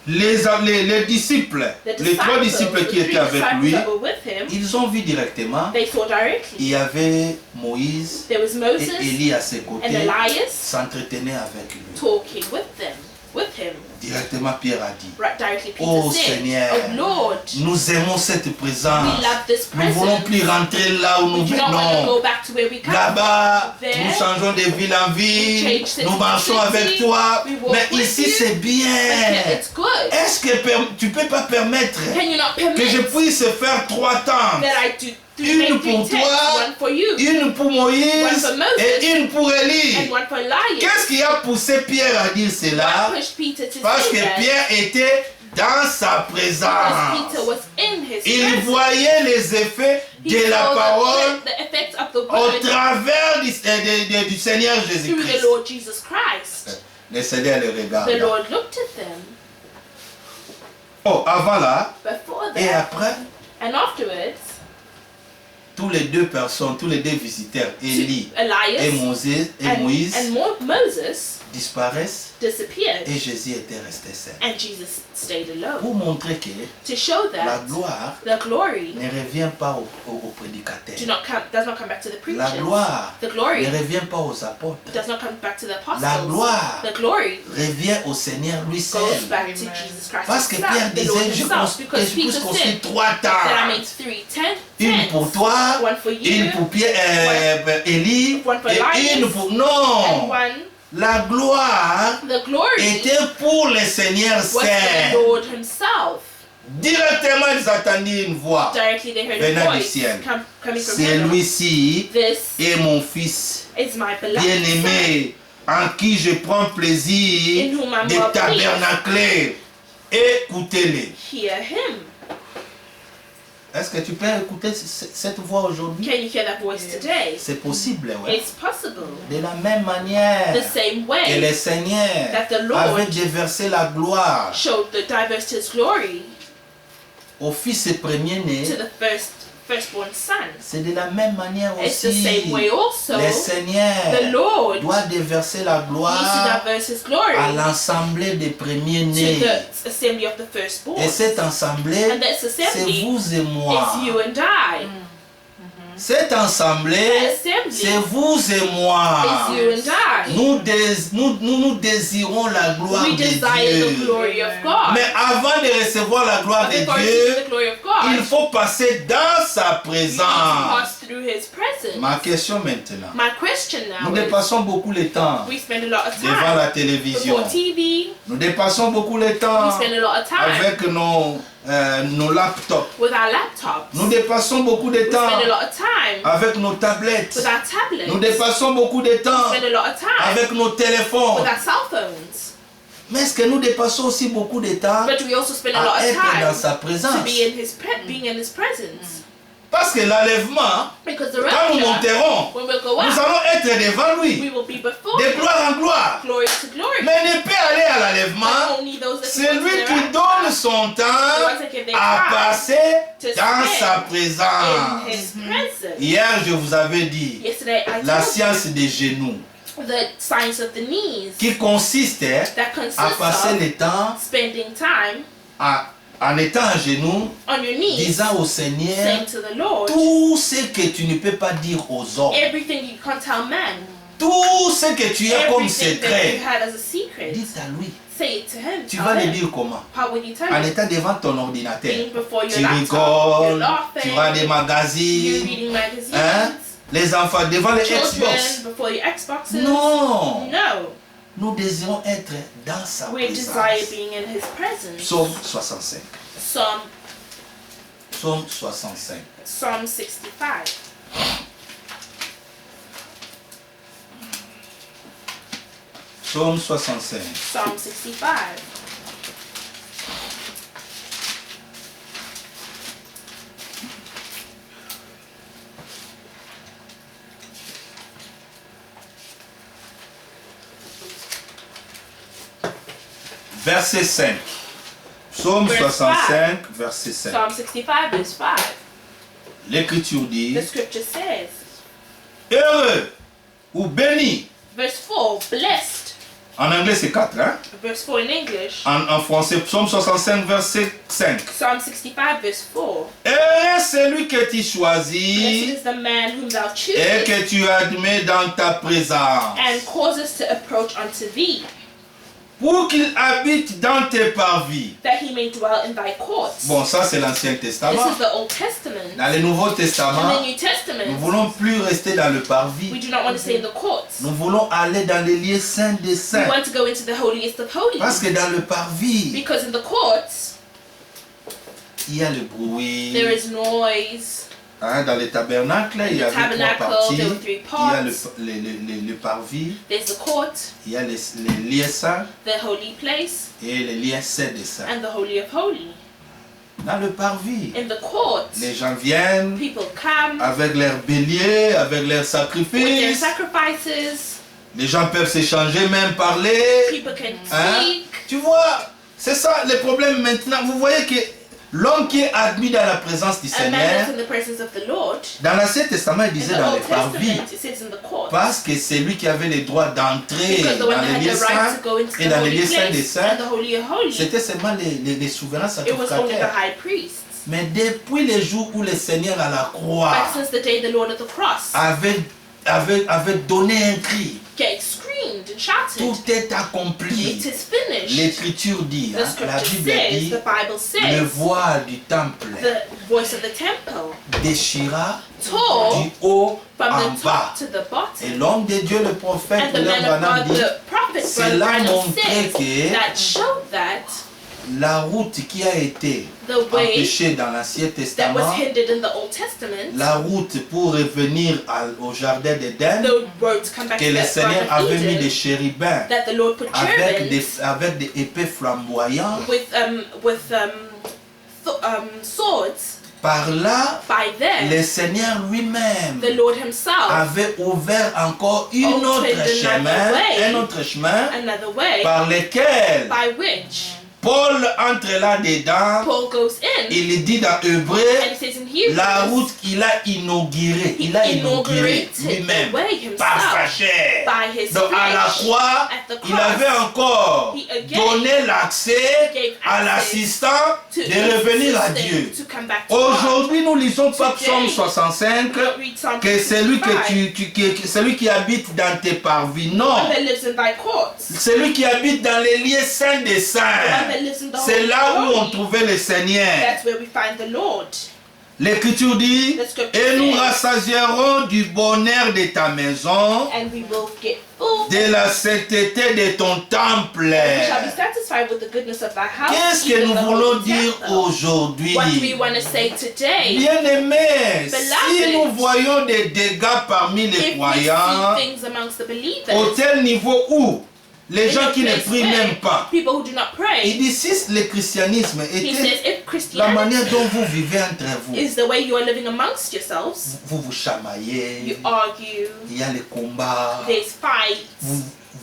les disciples, the les 3 disciples qui the étaient 3 avec disciples lui, that were with him, ils ont vu directement, they saw il directly. y avait Moïse There was et Moses Élie à ses and côtés, Elias s'entretenaient avec lui. talking with him. Directement Pierre a dit, Right, directly Peter Oh said, Seigneur, "Oh Lord, nous aimons cette présence. we love this Nous ne voulons presence. plus rentrer là où nous We do not want to venons. go back to where we come Là-bas, There, nous changeons de ville en ville, nous marchons avec toi, we walk mais with ici you. c'est But bien. here it's good. Est-ce que tu ne peux pas permettre Can you not que je permit puisse faire 3 tentes? that I do Three une made pour three tents, toi, one for you, une pour one Moïse for Moses, et une pour Élie. and one for Elias. Qu'est-ce qui a poussé Pierre à dire cela? What pushed Peter to Parce say que that? Pierre était dans sa Because présence. Peter was in his Il presence. voyait les effets He de la saw parole the effects of the au word travers du Seigneur through the Jésus-Christ. Lord Jesus Christ. Le Seigneur le regarde. The Lord looked at them. Oh, avant là, Before et that, après, and afterwards, tous les deux personnes, tous les deux visiteurs, Élie et Elias Moïse, Moses disparaissent disappeared, et Jésus était resté seul. and Jesus stayed alone. Pour montrer que To show la that gloire the glory ne revient pas au prédicateur. does not come back to the La preachers. gloire The glory ne revient pas aux apôtres. does not come back to the apostles. La gloire The glory revient au Seigneur lui seul. goes back to Jesus Christ Parce que himself, Pierre the Lord disait, je himself, because puisse Peter construire said 3 that I tentes. made 3 tents, Une pour toi, one for you, une pour Élie, one for et Elias, une pour... and Non! one, La gloire the glory était pour le Seigneur was the seul. Lord himself. Directement, ils attendaient une voix. Directly they heard Venant a du voice ciel. coming from heaven. Celui-ci This est mon fils is my beloved son, bien-aimé, en qui je prends plaisir in whom I'm de well pleased. tabernacler. Écoutez-les. Hear him. Est-ce que tu peux écouter cette voix aujourd'hui? Can you hear that voice today? C'est possible, ouais. It's possible. De la même manière The same que way le Seigneur that the Lord avait déversé la gloire showed the diverse his glory au fils premier-né, to the firstborn son. c'est de la même manière It's the aussi. same way also Le the Seigneur Lord doit déverser la needs to gloire diverse his glory à l'assemblée des to premiers-nés. the assembly of the firstborn. Et cette assemblée, And this c'est assembly vous et moi. is you and I. Cette assemblée, The c'est assembly vous et moi. is you and I. Nous désirons la gloire We de desire the Dieu. glory of God. Mais avant de recevoir la gloire But de before we see Dieu, the glory of God, il faut passer dans sa we need to présence. pass through his presence. Ma question maintenant. My question now Nous is, dépassons beaucoup le temps we spend a lot of devant time la télévision. before TV, Nous dépassons beaucoup le temps we spend a lot of time avec nos laptops. with our laptops, Nous dépassons beaucoup de we temps spend a lot of time avec nos tablettes. with our tablets, Nous dépassons beaucoup de temps we spend a lot of time avec nos téléphones. with our cell phones. Mais est-ce que nous dépassons aussi beaucoup de temps But we also spend a lot à of être dans time sa to présence? be in his being in his presence. Parce que l'enlèvement, Because the quand nous rapture, monterons, when we go nous up, allons être devant we lui, will be before de him, gloire en gloire. glory to glory. Mais ne peut aller à But l'enlèvement only those that c'est go to lui the qui rapture donne son temps à passer dans sa in présence. his presence. Hier, je vous avais dit Yesterday I la told science des genoux, you the signs of the knees qui consiste that consists à passer of le temps spending time en étant à genoux, on your knees, disant au Seigneur saying to the Lord, tout ce que tu ne peux pas dire aux hommes, everything you can't tell man, tout ce que tu as comme everything that secret, you had as a secret, dis à lui. say it to him. Tu tell vas le him. dire comment? How will you tell En him? étant devant ton ordinateur. Being before your Tu laptop, you're rigoles, laughing, tu vois des you're magazines, reading magazines, hein? Les enfants devant les Xbox. children before your Xboxes. Non, No, nous désirons être dans sa we présence. desire being in his presence. Psaume 65. Psalm Psaume 65. 65. Psaume 65. Psalm 65. Verset 5. Psaume Verse 65, verset 5. Psalm 65 verse 5. L'Écriture dit, The scripture says, heureux ou béni. verse 4, blessed. En anglais c'est 4, hein? Verse 4 in English. En français, Psaume 65, verset 5. Psalm 65 verse 4. Heureux celui que tu Blessed choisis is the man whom thou et choosest que tu admets dans ta présence, and causes to approach unto thee, pour qu'il habite dans tes parvis. that he may dwell in thy courts. Bon, ça c'est l'Ancien This Testament. is the Old Testament. Dans le Nouveau In Testament, the New nous Testament, voulons plus rester dans le we parvis. do not want to stay in the courts. Nous voulons aller dans les lieux saints des We saints. want to go into the holiest of Parce holies. que dans le parvis, Because in the courts, il y a le there bruit, is noise, Hein, dans le tabernacle, il y the avait trois tabernacle, parties. there were three Il y a parts. le parvis, There's the court, il y a les lieux saints the holy place, et les lieux saints des saints. and the holy of holy. Dans le parvis, In the court, les gens viennent people come avec leurs béliers, avec leurs with their sacrifices. sacrifices. Les gens peuvent s'échanger, même parler. People can Hein? speak. Tu vois, c'est ça le problème maintenant. Vous voyez que l'homme qui est admis dans la présence du A man Seigneur, that's in the presence of the Lord. dans l'Ancien Testament, il In disait the dans les Old parvis. Testament, it says in the court. Parce que c'est lui qui avait le droit d'entrer Because the dans one that les had lieux the right saints to go into et the dans les holy lieux saints des place saints. and the holy of holies. C'était seulement les souverains It was only the sacrificateurs. high priests. Mais depuis le jour où le Seigneur à la croix But since the day the Lord at the cross avait donné un cri, screamed and shouted, tout est accompli. it is finished. L'écriture dit, The hein, la scripture Bible says, dit, the Bible le says, voile du temple the voice of the temple déchira tore du haut from en the bas. top to the Et bottom. l'homme de Dieu, le prophète, And the William man of Branham God, dit, the prophet cela Branham montrait says, que that showed that la route qui a été the way empêchée dans l'Ancien that was Testament, hindered in the Old Testament, la route pour revenir au jardin d'Éden, the road to come back que to le the Seigneur Garden avait of mis des Eden, chérubins that the Lord put cherubims avec des épées flamboyantes. swords. Par là, By them, le Seigneur lui-même the Lord himself avait ouvert encore Opened un autre chemin another way par lequel by which Paul entre là-dedans. Paul goes in, Il dit dans Hébreu, and it says in Hebrews, la route qu'il a inaugurée, il a inauguré inaugurated lui-même the way par sa himself chair. by his Donc à la flesh. croix, At the il cross, avait encore he again donné l'accès gave à access l'assistant to de revenir à assistant Dieu. to come back to God. Aujourd'hui, nous lisons pas Today, Psaume 65, We don't read Psalm que celui 65, celui qui habite dans tes parvis. Non, one that lives in thy courts, celui qui habite dans les lieux saints des the one saints. that lives in the C'est holy là où on holy. trouvait le Seigneur. That's where we find the Lord. L'Écriture dit, The scripture et nous says, rassasierons du bonheur de ta maison, and we will get full, de la sainteté de ton temple. we shall be satisfied with the goodness of thy house. Qu'est-ce que even nous the voulons holy dire temple. aujourd'hui? What do we want to say today? Bien-aimés, si Beloved, nous voyons des dégâts parmi les If we croyants, see things amongst the believers, au tel niveau où les in gens a qui ne place prient where même pas, people who do not il pray, dit si le christianisme he était says, if la Christianity manière dont vous vivez entre vous, is the way you are living amongst yourselves, vous vous chamaillez, you argue, il y a les combats, there's fights,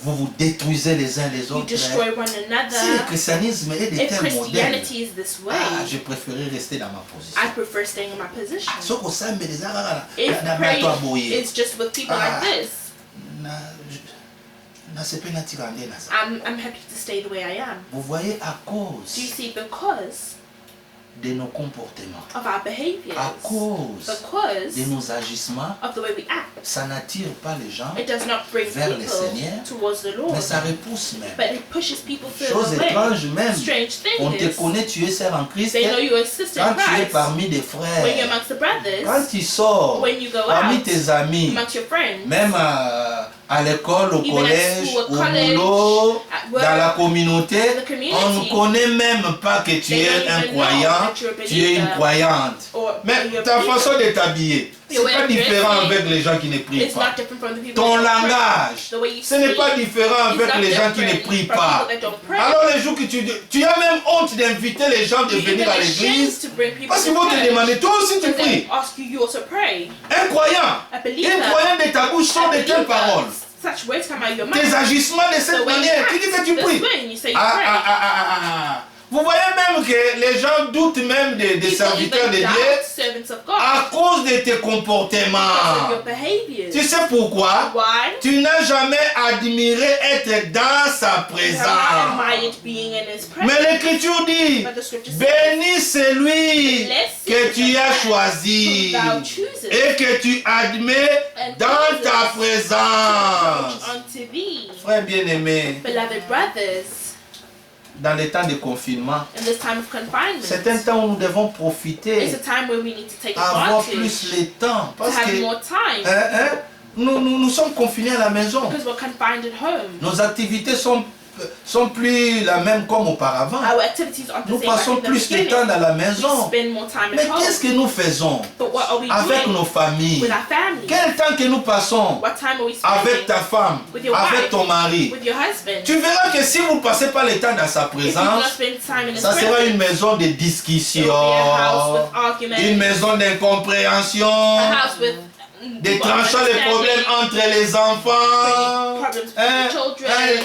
vous détruisez les uns les you autres. destroy one Si le another. christianisme est de If tel modèle, Christianity is this way, je préférerais rester dans ma position. I prefer staying in my position. Soki osambeleza kaka If na praying bato aboye, is just with people Ah. like this, nasepeli natika nde naza. I'm happy to stay the way I am. Vous voyez, à Do you cause see? Because de nos comportements, of our behaviors, à cause because de nos agissements, of the way we act, ça n'attire pas les gens, it does not bring vers le people Seigneur, towards the Lord, mais ça repousse même. but it pushes people Chose further away. étrange même, Strange on thing te is, connaît, tu es sœur en Christ, they know you're a sister quand in tu es Christ. parmi des When you're frères, amongst the brothers, quand tu sors when you go parmi out, tes amis, amongst your friends, même à l'école, au Even at collège, school, au college, boulot, at work, dans la communauté, in the community, on ne connaît même pas que tu they es don't un even know croyant, that you're a tu es une believer. croyante. or Mais you're a ta believer. façon de t'habiller, c'est Your way pas of différent dressing avec les gens qui ne prient It's pas. not different from the people Ton that don't pray. langage, The way you ce n'est pas speak différent is avec not les gens qui ne different prient from pas. people that don't pray. Alors les jours que tu as même honte d'inviter les gens de You're venir even à ashamed l'église, to bring people parce qu'ils to vont te church, demander, toi aussi tu because pries. they ask you, you also pray. Un croyant, A believer, un croyant de ta bouche sont a de telles believer, paroles. such words come out of your mouth. Tes agissements de The cette way you manière, act tu dis que tu this pries. way, and you say you Ah, pray. ah, ah, ah, ah, ah. Vous voyez même que les gens doutent même des People serviteurs de even Dieu doubt servants of God à cause de tes because of comportements. your behaviors. Tu sais pourquoi? Why? Tu n'as jamais admiré être dans sa You have not présence. admired being in His presence. Mais l'Écriture dit, But the scripture says, bénis celui blessed que tu is the as man choisi whom thou choosest et que tu admets dans ta présence. unto thee. Frères bien-aimés, Beloved brothers, dans les temps de confinement, in this time of confinement, c'est un temps où nous devons profiter, it's a time where we need to take avoir advantage, plus le temps. to Parce have que more time, nous sommes confinés à la maison. because we're confined at home. Nos activités sont sont plus la même comme auparavant. Our activities aren't the Nous same like passons in the plus de beginning. temps dans la We maison. spend more time Mais at home. qu'est-ce que nous faisons But what are we avec doing nos familles? with our family? Quel temps que nous passons What time are we avec spending ta femme, with your avec wife, ton mari? with your husband? Tu verras que si vous ne passez pas le temps dans sa If you do not présence, spend time in His ça sera presence, une maison de it will discussion, be a house with arguments, une maison d'incompréhension, a house with de tranchant les problèmes entre les enfants. problems with Hein, the children. hein,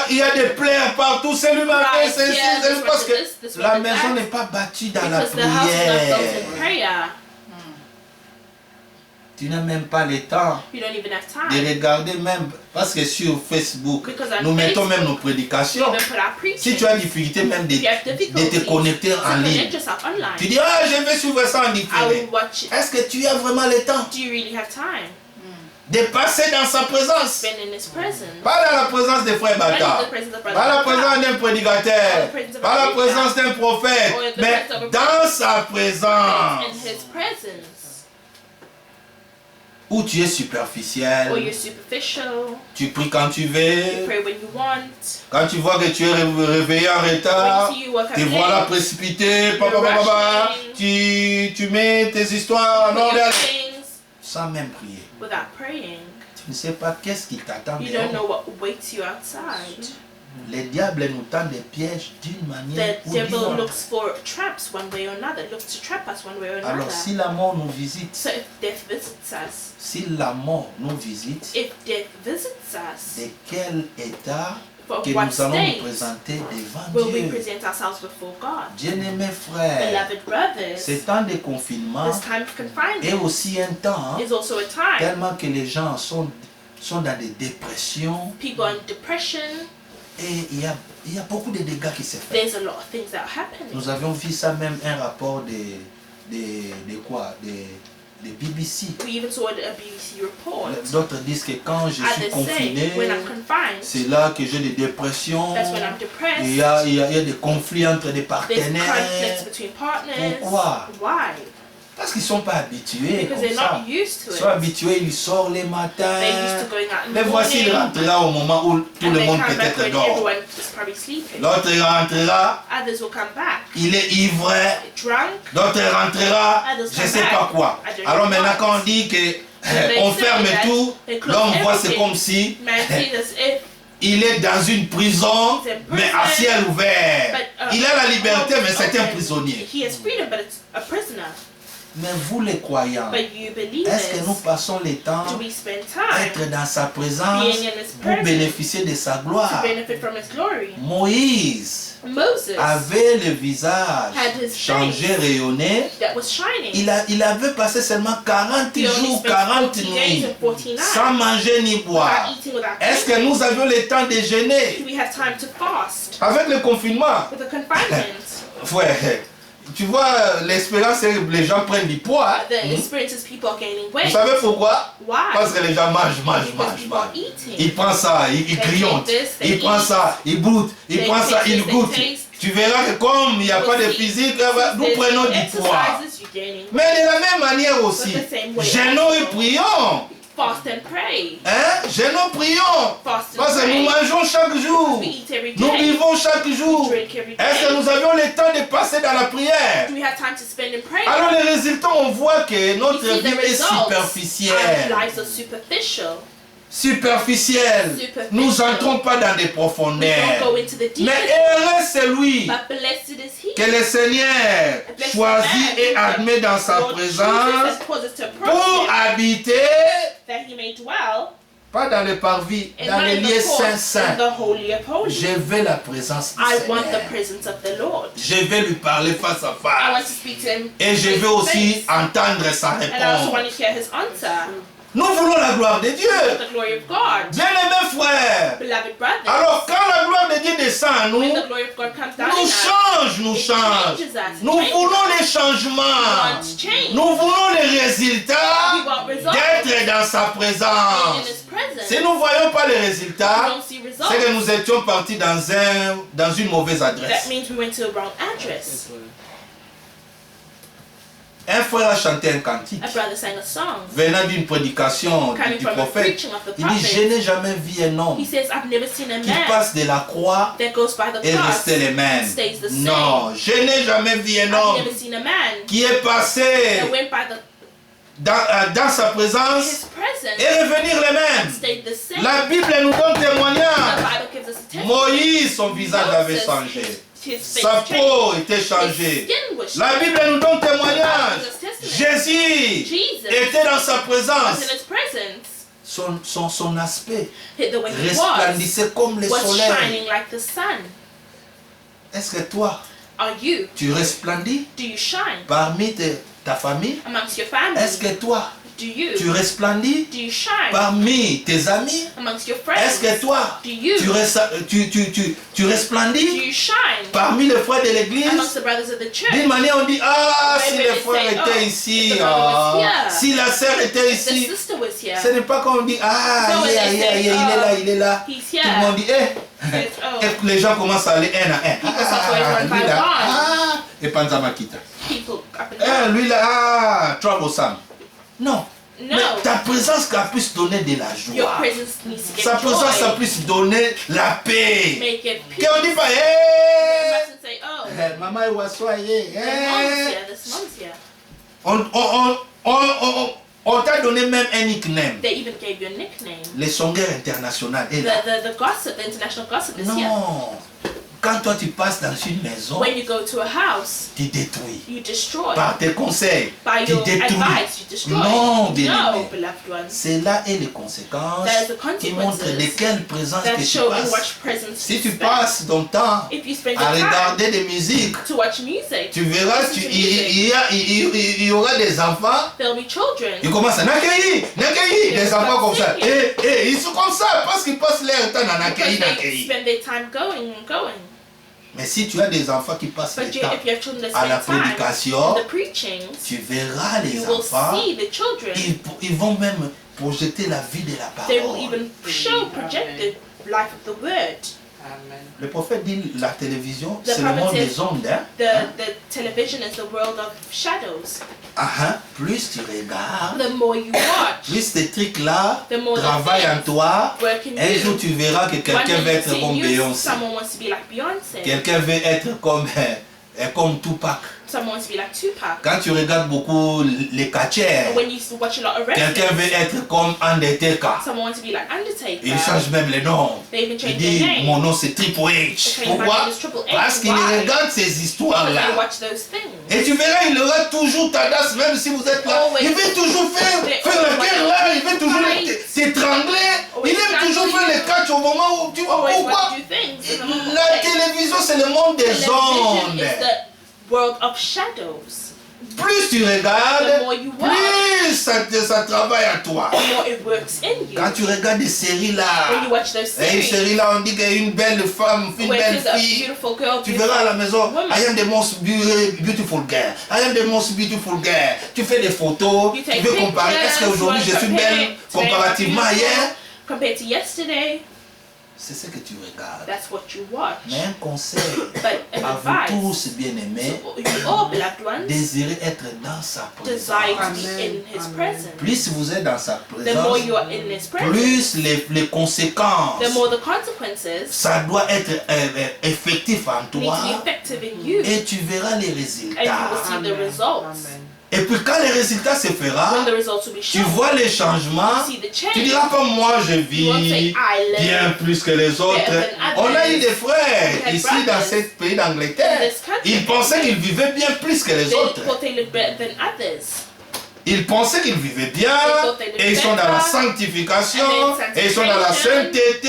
il y a des plaies partout. C'est lui m'a fait Right, ceci, yeah, c'est this parce one que did this la one did maison that. n'est pas bâtie dans la Because the house is not built prière. in prayer. Tu n'as même pas le temps You don't even have de time. regarder même, parce que sur Facebook, Because on nous mettons même nos We prédications. even put our preaching. Si tu as difficulté même If you have de difficulties te connecter to en ligne, connect yourself online, tu dis, ah, je vais suivre ça en I différé. will watch it. Est-ce que tu as vraiment le temps Do you really have time? de passer dans sa présence? Spend in His presence. Pas dans la présence des frères Not in bâtards. the presence of Pas Brother la Bata, présence d'un prédicateur, pas la présence d'un prophète, Or in the mais presence of a dans sa in présence His presence. où tu es Or superficiel, you're superficial. tu pries quand tu You veux, pray when you want. quand tu vois que tu es réveillé en When retard, you see you wake up te voilà late, précipité, rushing. tu mets tes histoires en do your ordre things sans même prier. without praying. Tu ne sais pas qu'est-ce qui t'attend You don't know dehors. what waits you outside. Le diable nous tend des pièges d'une manière The ou d'une devil autre. looks for traps one way or another. Looks to trap us one way or Alors another. si la mort nous visite, So if death visits us, si la mort nous visite, if death visits us, de quel état for que what nous allons nous state présenter devant will we Dieu? present ourselves before God? Bien-aimés frères, Beloved brothers, ce temps de confinement this time of est confinement aussi un temps is also a time. tellement que les gens sont dans des dépressions People are in depression. et il y a beaucoup de dégâts qui se font. There's a lot of things that are happening. Nous avions vu ça même un rapport de quoi? De BBC. We even saw a BBC report. D'autres disent que quand je suis Others say, confiné, when I'm confined, c'est là que j'ai des dépressions. that's when I'm depressed. Il y a des conflits entre des There's conflicts partenaires. between partners. Pourquoi? Why? Parce qu'ils ne sont pas habitués Because comme they're ça. not used to Ils it. sont habitués, ils sortent les They're matins. used to going out in Mais the voici, il morning. rentrera au moment où tout And le they monde come back peut-être when dort. everyone is probably sleeping. L'autre rentrera, Others will come back il est ivre. drunk. D'autres rentrera, Others je come ne sais back. pas quoi. I don't Alors know maintenant what. quand on dit que they on say ferme that tout, they close l'homme voit c'est everything. comme si Man sees as if il est dans une prison, He's in mais prison, à ciel ouvert. but, Il a la liberté, mais c'est un open. prisonnier. He has freedom, but it's a prisoner. Mais vous les croyants, But you believe est-ce que nous this? passons le temps Do we spend à time être dans sa présence being in His pour presence bénéficier de sa to gloire? benefit from His glory? Moïse Moses avait le visage had his changé, face rayonné. that was shining. Il avait passé seulement 40 He only jours, spent 40 40 days nuits and 40 nights sans manger ni boire. without eating, without Est-ce que drinking. nous avions le temps de Do jeûner? we have time to fast Avec le confinement, with the confinement? ouais, tu vois, l'espérance, c'est que les gens prennent du poids. The experiences people are gaining Vous weight. savez pourquoi? Why? Parce que les gens mangent. Because people are eating. Il prend ça, il grignote. take this, they Il prend eat. ça, il goûte. Il They prend ça, take il this, goûte. they taste. Tu verras que comme il n'y a pas de We'll see. physique, nous There's prenons du poids. exercises, you're gaining. Mais de la même manière aussi, But the same way jeûnons et also. prions. Fast and pray. Hein? Jeûnons, prions. Fast and Parce que nous pray. mangeons chaque jour. We eat every Nous day. vivons chaque jour. Drink every Est-ce que day. nous avions le temps de passer dans la prière? Do we have time to spend in prayer? Alors les résultats, on voit que notre We see the vie est results. superficielle. Our lives are superficial. Superficielle. Superficial. Nous n'entrons pas dans des We don't profondeurs. go into the deep. Mais heureux celui But blessed is he que le Seigneur Blessed choisit man et admet dans sa Lord présence chooses and causes to pour approach him, habiter, that he may dwell pas dans les parvis, and dans not les in lieux the courts, saints. in the holy of holies. Je veux la présence du I want Seigneur. the presence of the Lord. Je vais lui parler face à I want face. to speak to him Et je face veux to aussi face. entendre sa And I also want réponse. to hear his answer. Nous voulons la gloire de Dieu. The glory of God. Bien-aimés frères, Beloved brothers. alors quand la gloire de Dieu descend à nous, When the glory of God comes down in nous us, nous it change. changes us. Nous voulons les changements. Want change. Nous voulons les résultats We want results. d'être dans sa In présence. his presence. Si nous ne voyons pas les We résultats, don't see results. c'est que nous étions partis dans une mauvaise That adresse. means we went to a wrong address. Un frère a chanté un cantique A brother sang a song. venant d'une prédication Coming du from a prophète. preaching of the Il dit, prophet. je n'ai jamais vu un homme He says, I've never seen a qui man passe de la croix that goes by the et cross rester les mêmes. and stays the same. Non, je n'ai jamais vu un I've homme never seen a man qui est passé that went by the dans sa présence his presence et revenir les and mêmes. stayed the same. La Bible nous donne The témoignage. Bible gives us a testimony. Moïse, son visage avait Moses, changé. his face Sa changed. peau était His changée. skin was La changed. Bible nous donne témoignage. The Bible gives us testimony. Jésus Jesus était dans sa was présence. in his presence. Son aspect The way he resplendissait comme le was soleil. shining like the sun. Est-ce que toi, Are you? tu resplendis Do you shine parmi ta famille? amongst your family? Est-ce que toi, Do you? tu resplendis Do you shine parmi tes amis? amongst your Est-ce friends? que toi, Do you? tu Do resplendis you shine parmi les frères de amongst l'église? the brothers of the church? D'une manière, on dit, ah, When si they le say, frère oh, était if ici, the brother was ah, here, si la sœur était The ici, sister was here. ce n'est pas qu'on dit, ah, So when they say, il est là, il est là. He's Tout le monde here. dit, eh. Says, oh, Et les gens commencent à aller un à un. People separate one by lui là, one. ah, et Panzamakita. people up and down. Lui là, ah, Trouble Sam. Non. No. Mais ta présence qu'elle puisse donner de la Your joie. presence needs to Sa get présence, ça joy. puisse donner la paix. Make it peace. Qu'on dit pas, You eh, mustn't say, oh, maman, il va soigner. the mom's here, this mom's here. On t'a donné même un nickname. They even gave you a nickname. Les songeurs internationaux. est là. The gossip, the international gossip is here. Non. Quand toi tu passes dans une maison, When you go to a house, tu détruis. you destroy. Par tes conseils, By tu your détruis. advice, you destroy. Non, No, bien-aimé. beloved ones. C'est là et les conséquences There's the qui montrent consequences de quelle présence que That tu show in passes. what presence Si you tu spend. passes ton temps If you spend à your time regarder des musiques, to watch music, tu verras, listen to music, il y aura des enfants. there'll be children. Ils commencent à Nakei, des Yes, enfants comme ça. singing. Ils sont comme ça parce qu'ils passent leur temps à Because they Nakei. spend their time going and going. Mais si tu as des enfants qui passent le But temps if you have children that à la spend time prédication, in the preachings, tu verras les you will enfants, see the children. ils vont même projeter la vie de la They will parole. even project the life of the word. Le prophète dit la télévision, The c'est le monde prophet des ondes. Hein? The television is the world of shadows. Plus tu regardes, The more you watch, plus ces trucs-là the more the travaillent en things toi. work in Un jour you. tu verras que One quelqu'un day veut you être see comme you, Beyoncé. someone wants to be like Beyonce. Quelqu'un veut être comme Tupac. Someone wants to be like Tupac. Quand tu regardes beaucoup les catchers, Or when you used to watch a lot of quelqu'un veut wrestling, être comme Undertaker. someone wants to be like Undertaker. Il change même le nom. They even Il change dit, their name. mon nom c'est Triple H. Okay, Pourquoi? my name is Triple H. Parce qu'il Why? regarde ces Because they histoires-là. watch those things. Et tu verras, il aura toujours tendance, même si vous êtes là, Always. il veut toujours faire la guerre là, il veut toujours t'étrangler, il aime toujours faire les catchs au moment où tu vois Always pourquoi. want to do things. in the moment La of télévision, c'est le monde des Television ondes. is the world of shadows. Plus tu regardes, The more you watch, plus ça travaille à toi. the more it works in you. Quand tu regardes des séries When là, you watch those et une series, série là, on dit qu'il y a une belle femme, une where belle there's a fille. beautiful girl, Tu verras à la maison, woman. I am the most beautiful girl. I am the most beautiful girl. Tu fais des photos, You tu take veux comparer. Est-ce pictures, qu'aujourd'hui je you suis wanna compare belle it to comparativement à beautiful hier? compared to yesterday. C'est ce que tu regardes. That's what you watch. Mais un conseil But an à vous advice, tous bien-aimés, so you all beloved ones, désirez être dans sa desire to présence. be in His Amen. presence. Plus vous êtes dans sa The more présence, you are in His presence, plus les conséquences, the more the consequences ça doit être effectif en need to be toi effective in you, et tu verras les and you résultats. will see the results. Et puis quand les résultats se feront, When the results will be tu shown, vois les changements, you see the tu change. diras comme moi je You won't say, vis I bien live plus que les autres. better than On a eu des others. frères We had ici dans brothers ce pays d'Angleterre. in this country. Ils pensaient qu'ils vivaient bien plus que les They autres. thought they lived better than others. Ils pensaient qu'ils vivaient bien et ils sont dans la sanctification et ils sont dans la sainteté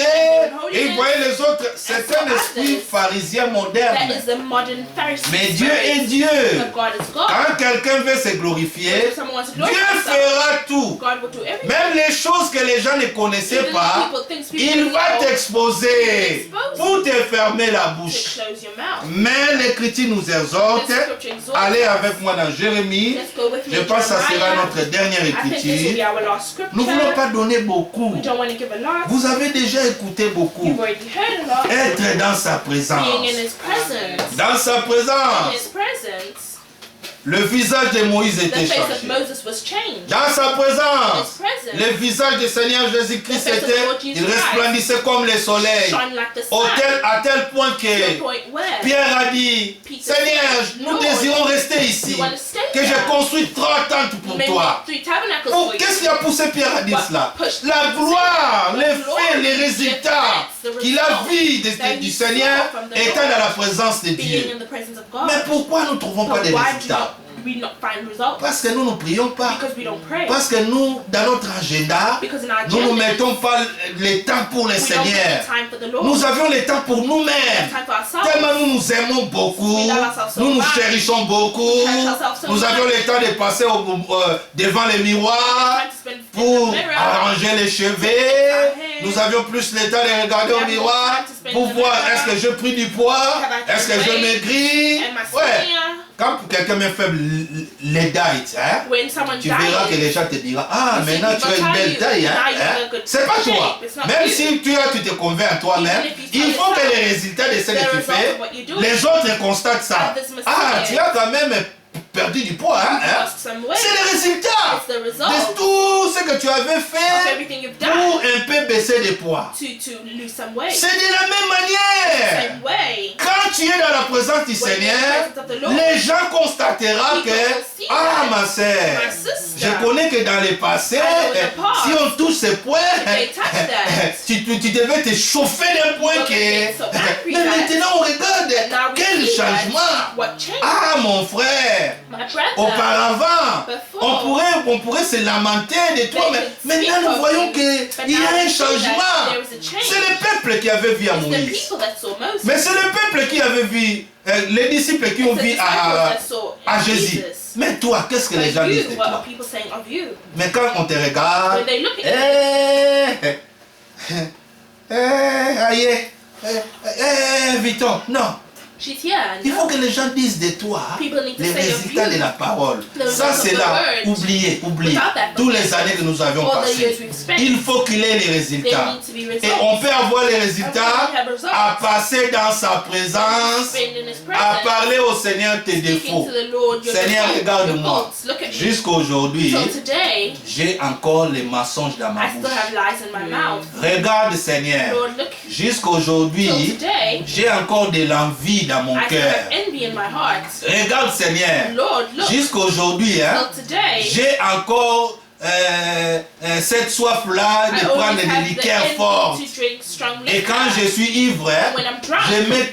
et ils voyaient les autres. C'est un esprit pharisien That moderne. is the modern Pharisee Mais Dieu est spirit. Dieu. But God is God. Quand quelqu'un veut se If glorifier, someone wants to Dieu glorify himself, fera tout. God will do everything. Même les choses que les gens ne connaissaient Even pas, people think il va t'exposer pour te fermer la to bouche. close your mouth. Mais l'Écriture nous exhorte. The scripture exhorts Allez us. avec moi dans Jérémie. Let's go with me Je in pense que ça sera Jeremiah. notre dernière I think this will be écriture. our last scripture. Nous ne voulons pas donner beaucoup. We don't want to give a lot. Vous avez déjà écouté beaucoup. You've already heard a lot. Être dans sa présence. Being in His presence. Dans sa In présence. His presence. Le visage de Moïse the était face of changé. Moses was changed. Dans sa In présence, his presence, le visage du Seigneur Jésus-Christ The face of était, Lord Jesus il resplendissait comme le soleil. shone like the Au sun. à tel point To the que point where Pierre a dit, Peter Seigneur, said, nous Lord, désirons rester ici. we want to stay Que here. j'ai construit 3 tentes you pour made toi. 3 tabernacles Oh, for you. qu'est-ce qui a poussé Pierre à dire What cela? pushed La Peter to gloire, say les that? faits, les The résultats effects, the qu'il a results vus that du he Seigneur saw from the étant Lord dans la présence de being Dieu. in the presence of God. Mais pourquoi nous ne trouvons pas But de why résultats? do we not find results? Parce que nous ne prions pas. Because we don't pray. Parce que nous, dans notre agenda, Because in our nous ne agenda, mettons pas le temps pour le we don't Seigneur. put time for the Lord. Nous avions le temps pour We have nous-mêmes. time for ourselves. Tellement nous nous aimons beaucoup, We love ourselves so nous nous much. chérissons beaucoup, We cherish ourselves so nous avions much. le temps de passer devant les miroirs Time to spend in pour the mirror. arranger les cheveux. Nous avions plus le temps de regarder au miroir pour voir est-ce que je pris du poids, est-ce que je maigris. Am I Ouais. skinnier? Quand quelqu'un me fait les dates, hein, When someone tu verras que dies, les gens te diront, ah, You see maintenant tu people as une tell belle you, taille. Hein, now you have hein. a good C'est pas shape, toi. it's not Même you. si tu te convaincs à toi-même, Even if you il tell faut que yourself les résultats de ce the que tu result fais, of what you do, les autres constatent ça. others must Ah, see tu it. as quand même perdu du poids. Hein, hein. lost some weight. C'est le résultat It's the de result tout ce que tu avais of fait everything you've pour done un peu baisser des poids. to lose some weight. C'est de la même manière. Same way. Quand tu es dans la présence du When you're in the Seigneur, presence of the Lord, les gens constateront people que, will see ah, that. ma sœur, My sister, je connais que dans le passé, I know in the past, si on touche ce point, they touch that. tu devais te chauffer d'un point Well, que... they get so angry Mais that- maintenant, on regarde, And now we quel see that. changement. What changed? Ah, mon frère, My brother. auparavant, Before. on pourrait se lamenter de toi, They mais could maintenant speak nous of voyons you, qu'il but y now a un we see that changement. there is a change. C'est le peuple qui avait vu à It's the Moïse. people that saw Moses. Mais c'est le peuple qui avait vu, les disciples qui ont It's the vu disciples that saw à Jésus. Jesus. Mais toi, qu'est-ce que les But gens disent de you, what toi? are people saying of you? Mais quand on te regarde, When they look at you, aïe, Victor, non. she's here. Il faut No. que les gens disent de toi People need to les say of résultats you. de la parole. The Ça, results c'est of the là. word. Oubliez. Without that, Tous les années que nous avions all the years passées. we've spent, Il faut qu'il ait les there résultats. need to be Et results. on peut avoir les résultats And we have results. à passer dans sa présence, Spend in His à presence. parler au Seigneur tes Speaking défauts. to the Lord, your Seigneur, defaults, regarde-moi. your faults. Look at me. Jusqu'à aujourd'hui, So today, j'ai encore les mensonges dans ma I still bouche. have lies in my mouth. Regarde, Seigneur. Lord, look. Jusqu'à So aujourd'hui, today, j'ai encore de l'envie dans mon I still cœur. have envy in my heart. Regarde, Seigneur. Lord, look. Jusqu'à aujourd'hui, hein, So today, j'ai encore cette soif-là I de always prendre have des the liqueurs fortes. envy to drink strong Et liquor. quand je suis ivre, hein, And when I'm drunk, je mets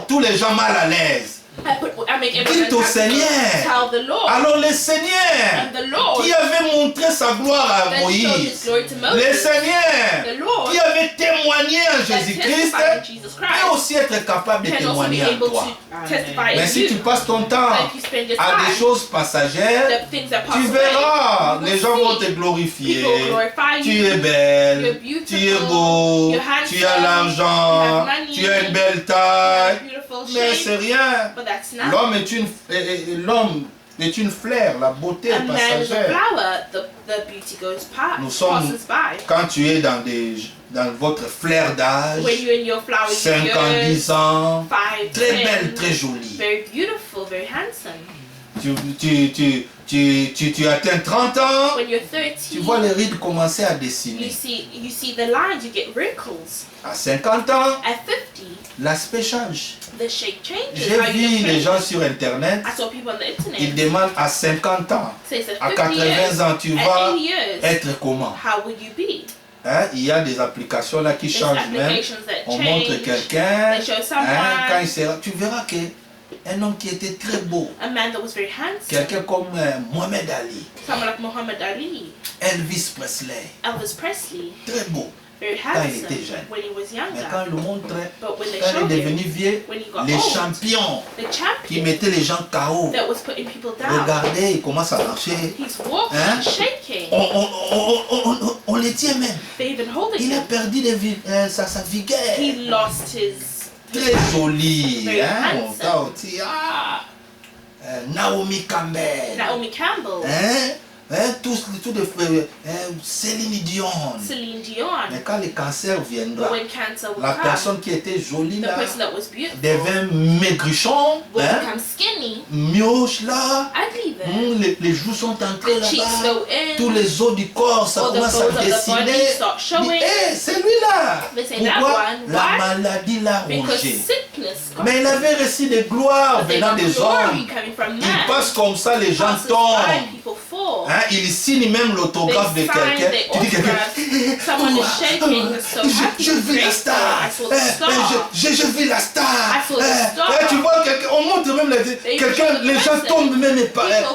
tous les gens mal à l'aise. I make everyone Dites au happy. Seigneur. Tell the Lord. Alors le Seigneur And the Lord qui avait montré sa gloire à that showed His Moïse, glory to le Moses. Seigneur The Lord qui avait témoigné en that Jésus-Christ, testified in Jesus peut Christ aussi être capable de can also be témoigner en able toi. to testify Mais in si tu you. passes ton temps But if you spend your à des time, choses passagères, the things that pass tu away, verras, you les will gens vont see. te glorifier. People will glorify Tu you. es belle, You're beautiful. tu es beau, You're handsome. tu as l'argent, You have money. tu as une belle You taille. have a beautiful Mais shape, c'est rien. but that's not. L'homme est une fleur, la beauté A est man is a passagère. flower. The beauty goes Nous sommes, passes by. quand tu es dans votre fleur d'âge, When you're in your flower 5 ans, years, 10 ans, 5, très 10, belle, très jolie. very beautiful, very handsome. Tu atteins 30 ans, When you're tu 30, vois les rides commencer à you dessiner. see the lines, you get wrinkles. À 50 ans, At 50, l'aspect change. the shape changes. J'ai How you vu look les changes. gens sur Internet, I saw people on the ils internet demandent à 50 ans, say at à 50 years, 80 ans, tu at vas 80 years, être comment? how would you be? Hein, il y a des applications là qui There's changent même. applications that On montre change. quelqu'un, They show hein, someone, quand il sera, tu verras que un homme qui était très beau, a man that was very handsome, quelqu'un comme Mohamed Ali, someone like Muhammad Ali, Elvis Presley, Elvis Presley, très beau. very Quand il handsome était jeune. when he was Mais younger. quand il le montre, But when they quand il showed est him, devenu vieux, when he got les old, champions the qui champion mettaient les gens KO, that was putting people down, regardez, il commence à marcher. he's walking, Hein? shaking. On les tient même. They even holding Il a him. perdu sa vigueur. He lost his Très joli. Very Hein? On handsome. t'a aussi, Naomi Campbell. Naomi Campbell, Hein? tous les frères, Céline Dion. Celine Dion. Mais quand le cancer viendra, But when cancer will la come, personne qui était jolie the là, person that was beautiful devient maigrichon, will hein, become skinny, mioche là, ugly then. les joues sont entrées The cheeks là-bas, go in. tous les os du corps, ça All the commence à bones of the dessiner. body start showing. C'est lui-là. They say that Pourquoi? one. La Why? maladie l'a Because rongé. sickness got Mais il avait reçu des gloires but they venant got des glory hommes. coming from Il man. passe comme ça, les gens Passes by, tombent. people fall. Hein, il signe même l'autographe de They sign quelqu'un. the Tu dis quelqu'un. autograph. Someone is shaking, so happy, Je vis la grateful. star. I saw the star. Je vis la star. I saw the star. Tu vois, on montre même quelqu'un, les gens tombent même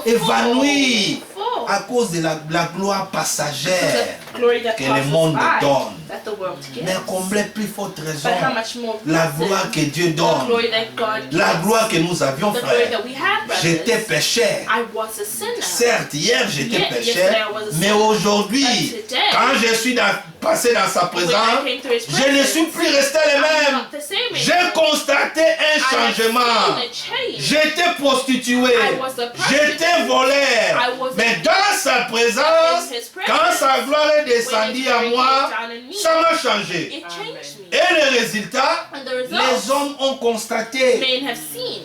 évanouis Fall. à cause de la gloire passagère The glory that que le passes monde by, donne. that the world gives. Mais combien plus forte raison, But how much more la blessed gloire que Dieu the donne, glory that God la gives. gloire que nous avions, The glory frère. that we have, brothers. J'étais pécheur. I was a sinner. Certes, hier j'étais Yeah, pécheur, yesterday I was a mais sinner. aujourd'hui, But today, quand je suis passé dans sa when I présence, came to His je ne suis presence, plus resté le I'm même. not the same J'ai anymore. constaté un I have changement. seen a change. J'étais prostitué, I was a prostitute. j'étais voleur, I was mais a dans sa présence, in His presence, quand sa gloire est when descendue His à glory moi, came down on me, ça m'a changé. it changed me. Et le résultat, And the les results, hommes ont constaté. men have seen.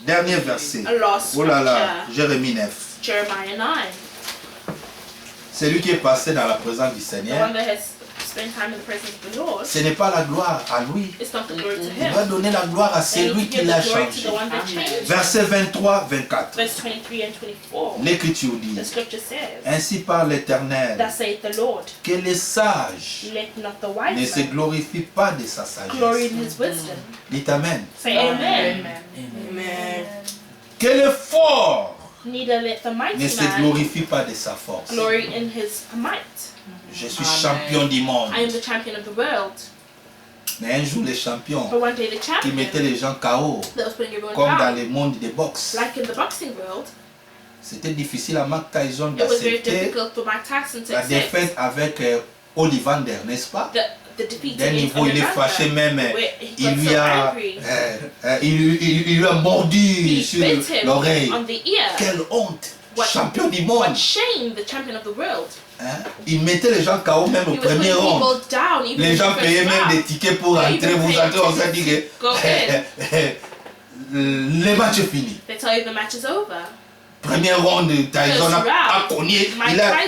Dernier verset. A lost Oh là là, scripture, Jérémie 9. Jeremiah 9. Celui qui est passé dans la présence du The Seigneur, one that has spent time in the presence of the Lord, ce n'est pas la gloire à lui. it's not the glory to Il va him. donner la gloire à And celui you qui give l'a the glory to changé. the one that changed. Verset 23-24. Verse 23 and 24. L'Écriture dit, The scripture says, ainsi parle l'Éternel, Thus saith the Lord, que les sages let not the ne wise se man glorifient pas de sa glory sagesse. in his wisdom. Dites Amen. Say amen. Que le fort Neither let the ne mighty se man glorifie pas de sa force. glory in his might. Je suis champion du monde. I am the champion of the world. Mais un jour, les champions But one day the qui champion mettaient les gens KO, that was putting everyone comme dans down, le monde des boxe, like in the boxing world, c'était difficile à Mike Tyson it was very d'accepter difficult for Mike Tyson to la accept défaite avec Ollivander, n'est-ce pas? the defeat D'un against niveau, il est fâché même. where he Il got lui so a, angry. il lui a mordu He sur bit him l'oreille. on the ear. Quelle honte! What- Champion du What monde. shame, the champion of the world. Hein? Il mettait les gens KO même au He was putting premier round. people down, even Les in gens the payaient first même round. des tickets pour Yeah, entrer. even Vous paying entrez, on s'est dit tickets to go que le match est fini. They tell you the match is over. Premier round, Tyson a cogné.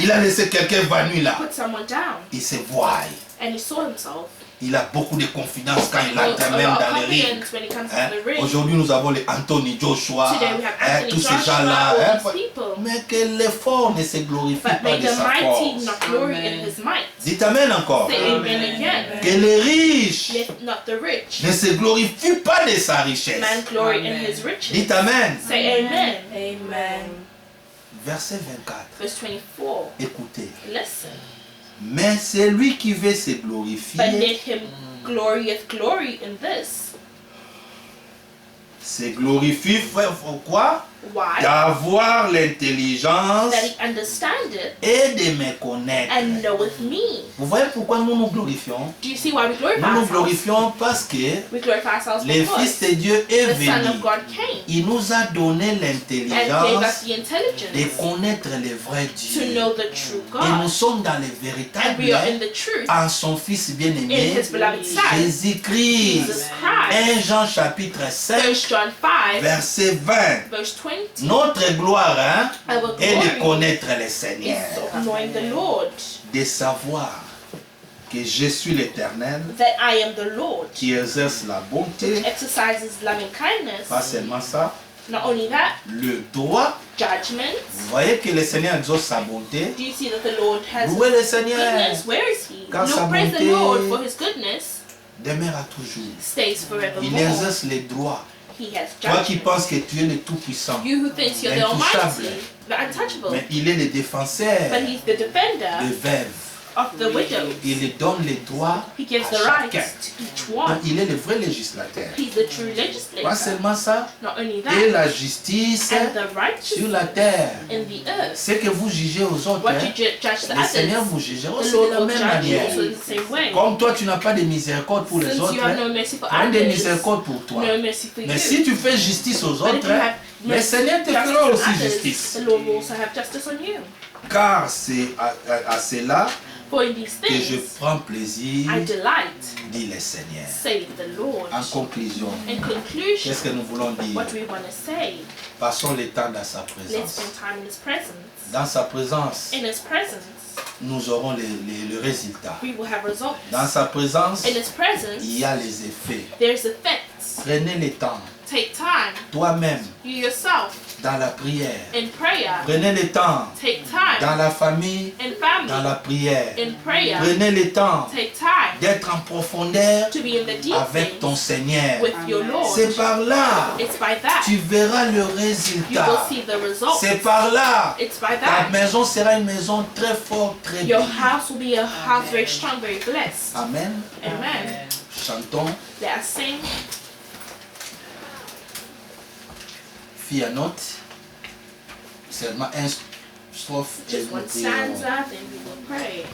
Il a laissé quelqu'un évanoui là. Put someone down, Il se voit. and he saw himself. Il a beaucoup de confiance quand il A entre lot même of dans les rings. confidence when it comes Hein? to the ring. Aujourd'hui, nous avons les Anthony Joshua, Today we have Anthony tous ces Joshua, gens-là. all these people. Mais que l'effort ne se glorifie But pas may de the sa mighty force. not glory in his might. Dites Amen encore. Say amen again. Que les riches Let not the rich ne se glorifient pas de sa richesse. man glory in his riches. Dites Amen. Say amen. Amen. Verset 24. Verse 24. Écoutez. Listen. Mais celui qui veut se But glorifier let him glorieth glory in this. se glorifie, frère, pourquoi? Why? D'avoir l'intelligence That he understandeth et de me connaître. and knoweth me. Vous voyez pourquoi nous nous glorifions? Do you see why we glorify Nous nous ourselves? glorifions parce que We glorify ourselves le Fils because de Dieu est the Son venu. of God came Il nous a donné and gave us l'intelligence the de intelligence connaître le vrai to Dieu. know the true Et nous God. sommes dans le And véritable we are in the truth en son Fils in bien-aimé, his beloved Son, Jésus-Christ. Jesus Christ. 1 Jean chapitre 5, 1 John 5, verset 20. verse 20. Notre gloire hein, Our est de glory connaître le is Seigneur, of knowing the Lord, de savoir que je suis l'Éternel that I am the Lord, qui exerce la bonté, exercises loving kindness. pas seulement ça, Not only that, le droit. judgment. Vous voyez que le Seigneur exauce sa bonté. Do you see that the Lord has Louez le Seigneur, goodness? Where is he? Car sa Look, praise the bonté Lord for his goodness demeure à toujours. stays Il forevermore. exerce les droits. He has Toi qui judgment. penses que tu es le Tout-Puissant, You who thinks you're the Intouchable. Almighty, the untouchable, mais il est le défenseur but he's the des defender veuves. of the widow. Il lui donne les droits He gives à the rights chacun. to each Donc one. il est le vrai législateur. He's the true Pas legislator. seulement ça, Not only et that, la justice and the sur righteousness la terre. in the earth. Ce que vous jugez aux autres, What hein, you judge the le Seigneur others, vous jugera the aussi de Lord la will même judge you manière. also in the same way. Comme toi, tu n'as pas de miséricorde pour les Since autres, you have hein, no mercy for prends de others, miséricorde pour toi. no mercy for Mais you. si tu fais justice aux But if autres, you hein, have le mercy Seigneur te justice fera on aussi others, justice. the Lord will also have justice on you. Car c'est à cela For in these que je things prends plaisir, I delight, dit le Seigneur. say the Lord. En conclusion, In conclusion, qu'est-ce que nous voulons dire? what do we want to say? Passons le temps dans sa Let's présence. spend time in His presence. Dans sa présence, In His presence, nous aurons le résultat. we will have results. Dans sa présence, In His presence, il y a les effets. there's effects. Prenez le temps, Take time, toi-même, you yourself, dans la prière. in prayer. Prenez le temps, Take time, dans la famille, in dans family, la prière. in prayer. Prenez le temps Take time d'être en profondeur to be in the deep avec ton things Seigneur. with your Lord. C'est par là, It's by that tu verras le you will résultat. see the results. C'est par là, It's by ta that maison sera une maison très forte, très your bénie. house will be a house very strong, very blessed. Amen. Amen. Chantons. Let us sing. Fille à note. Seulement un strophe et Just nous one prions. stanza, then we will pray.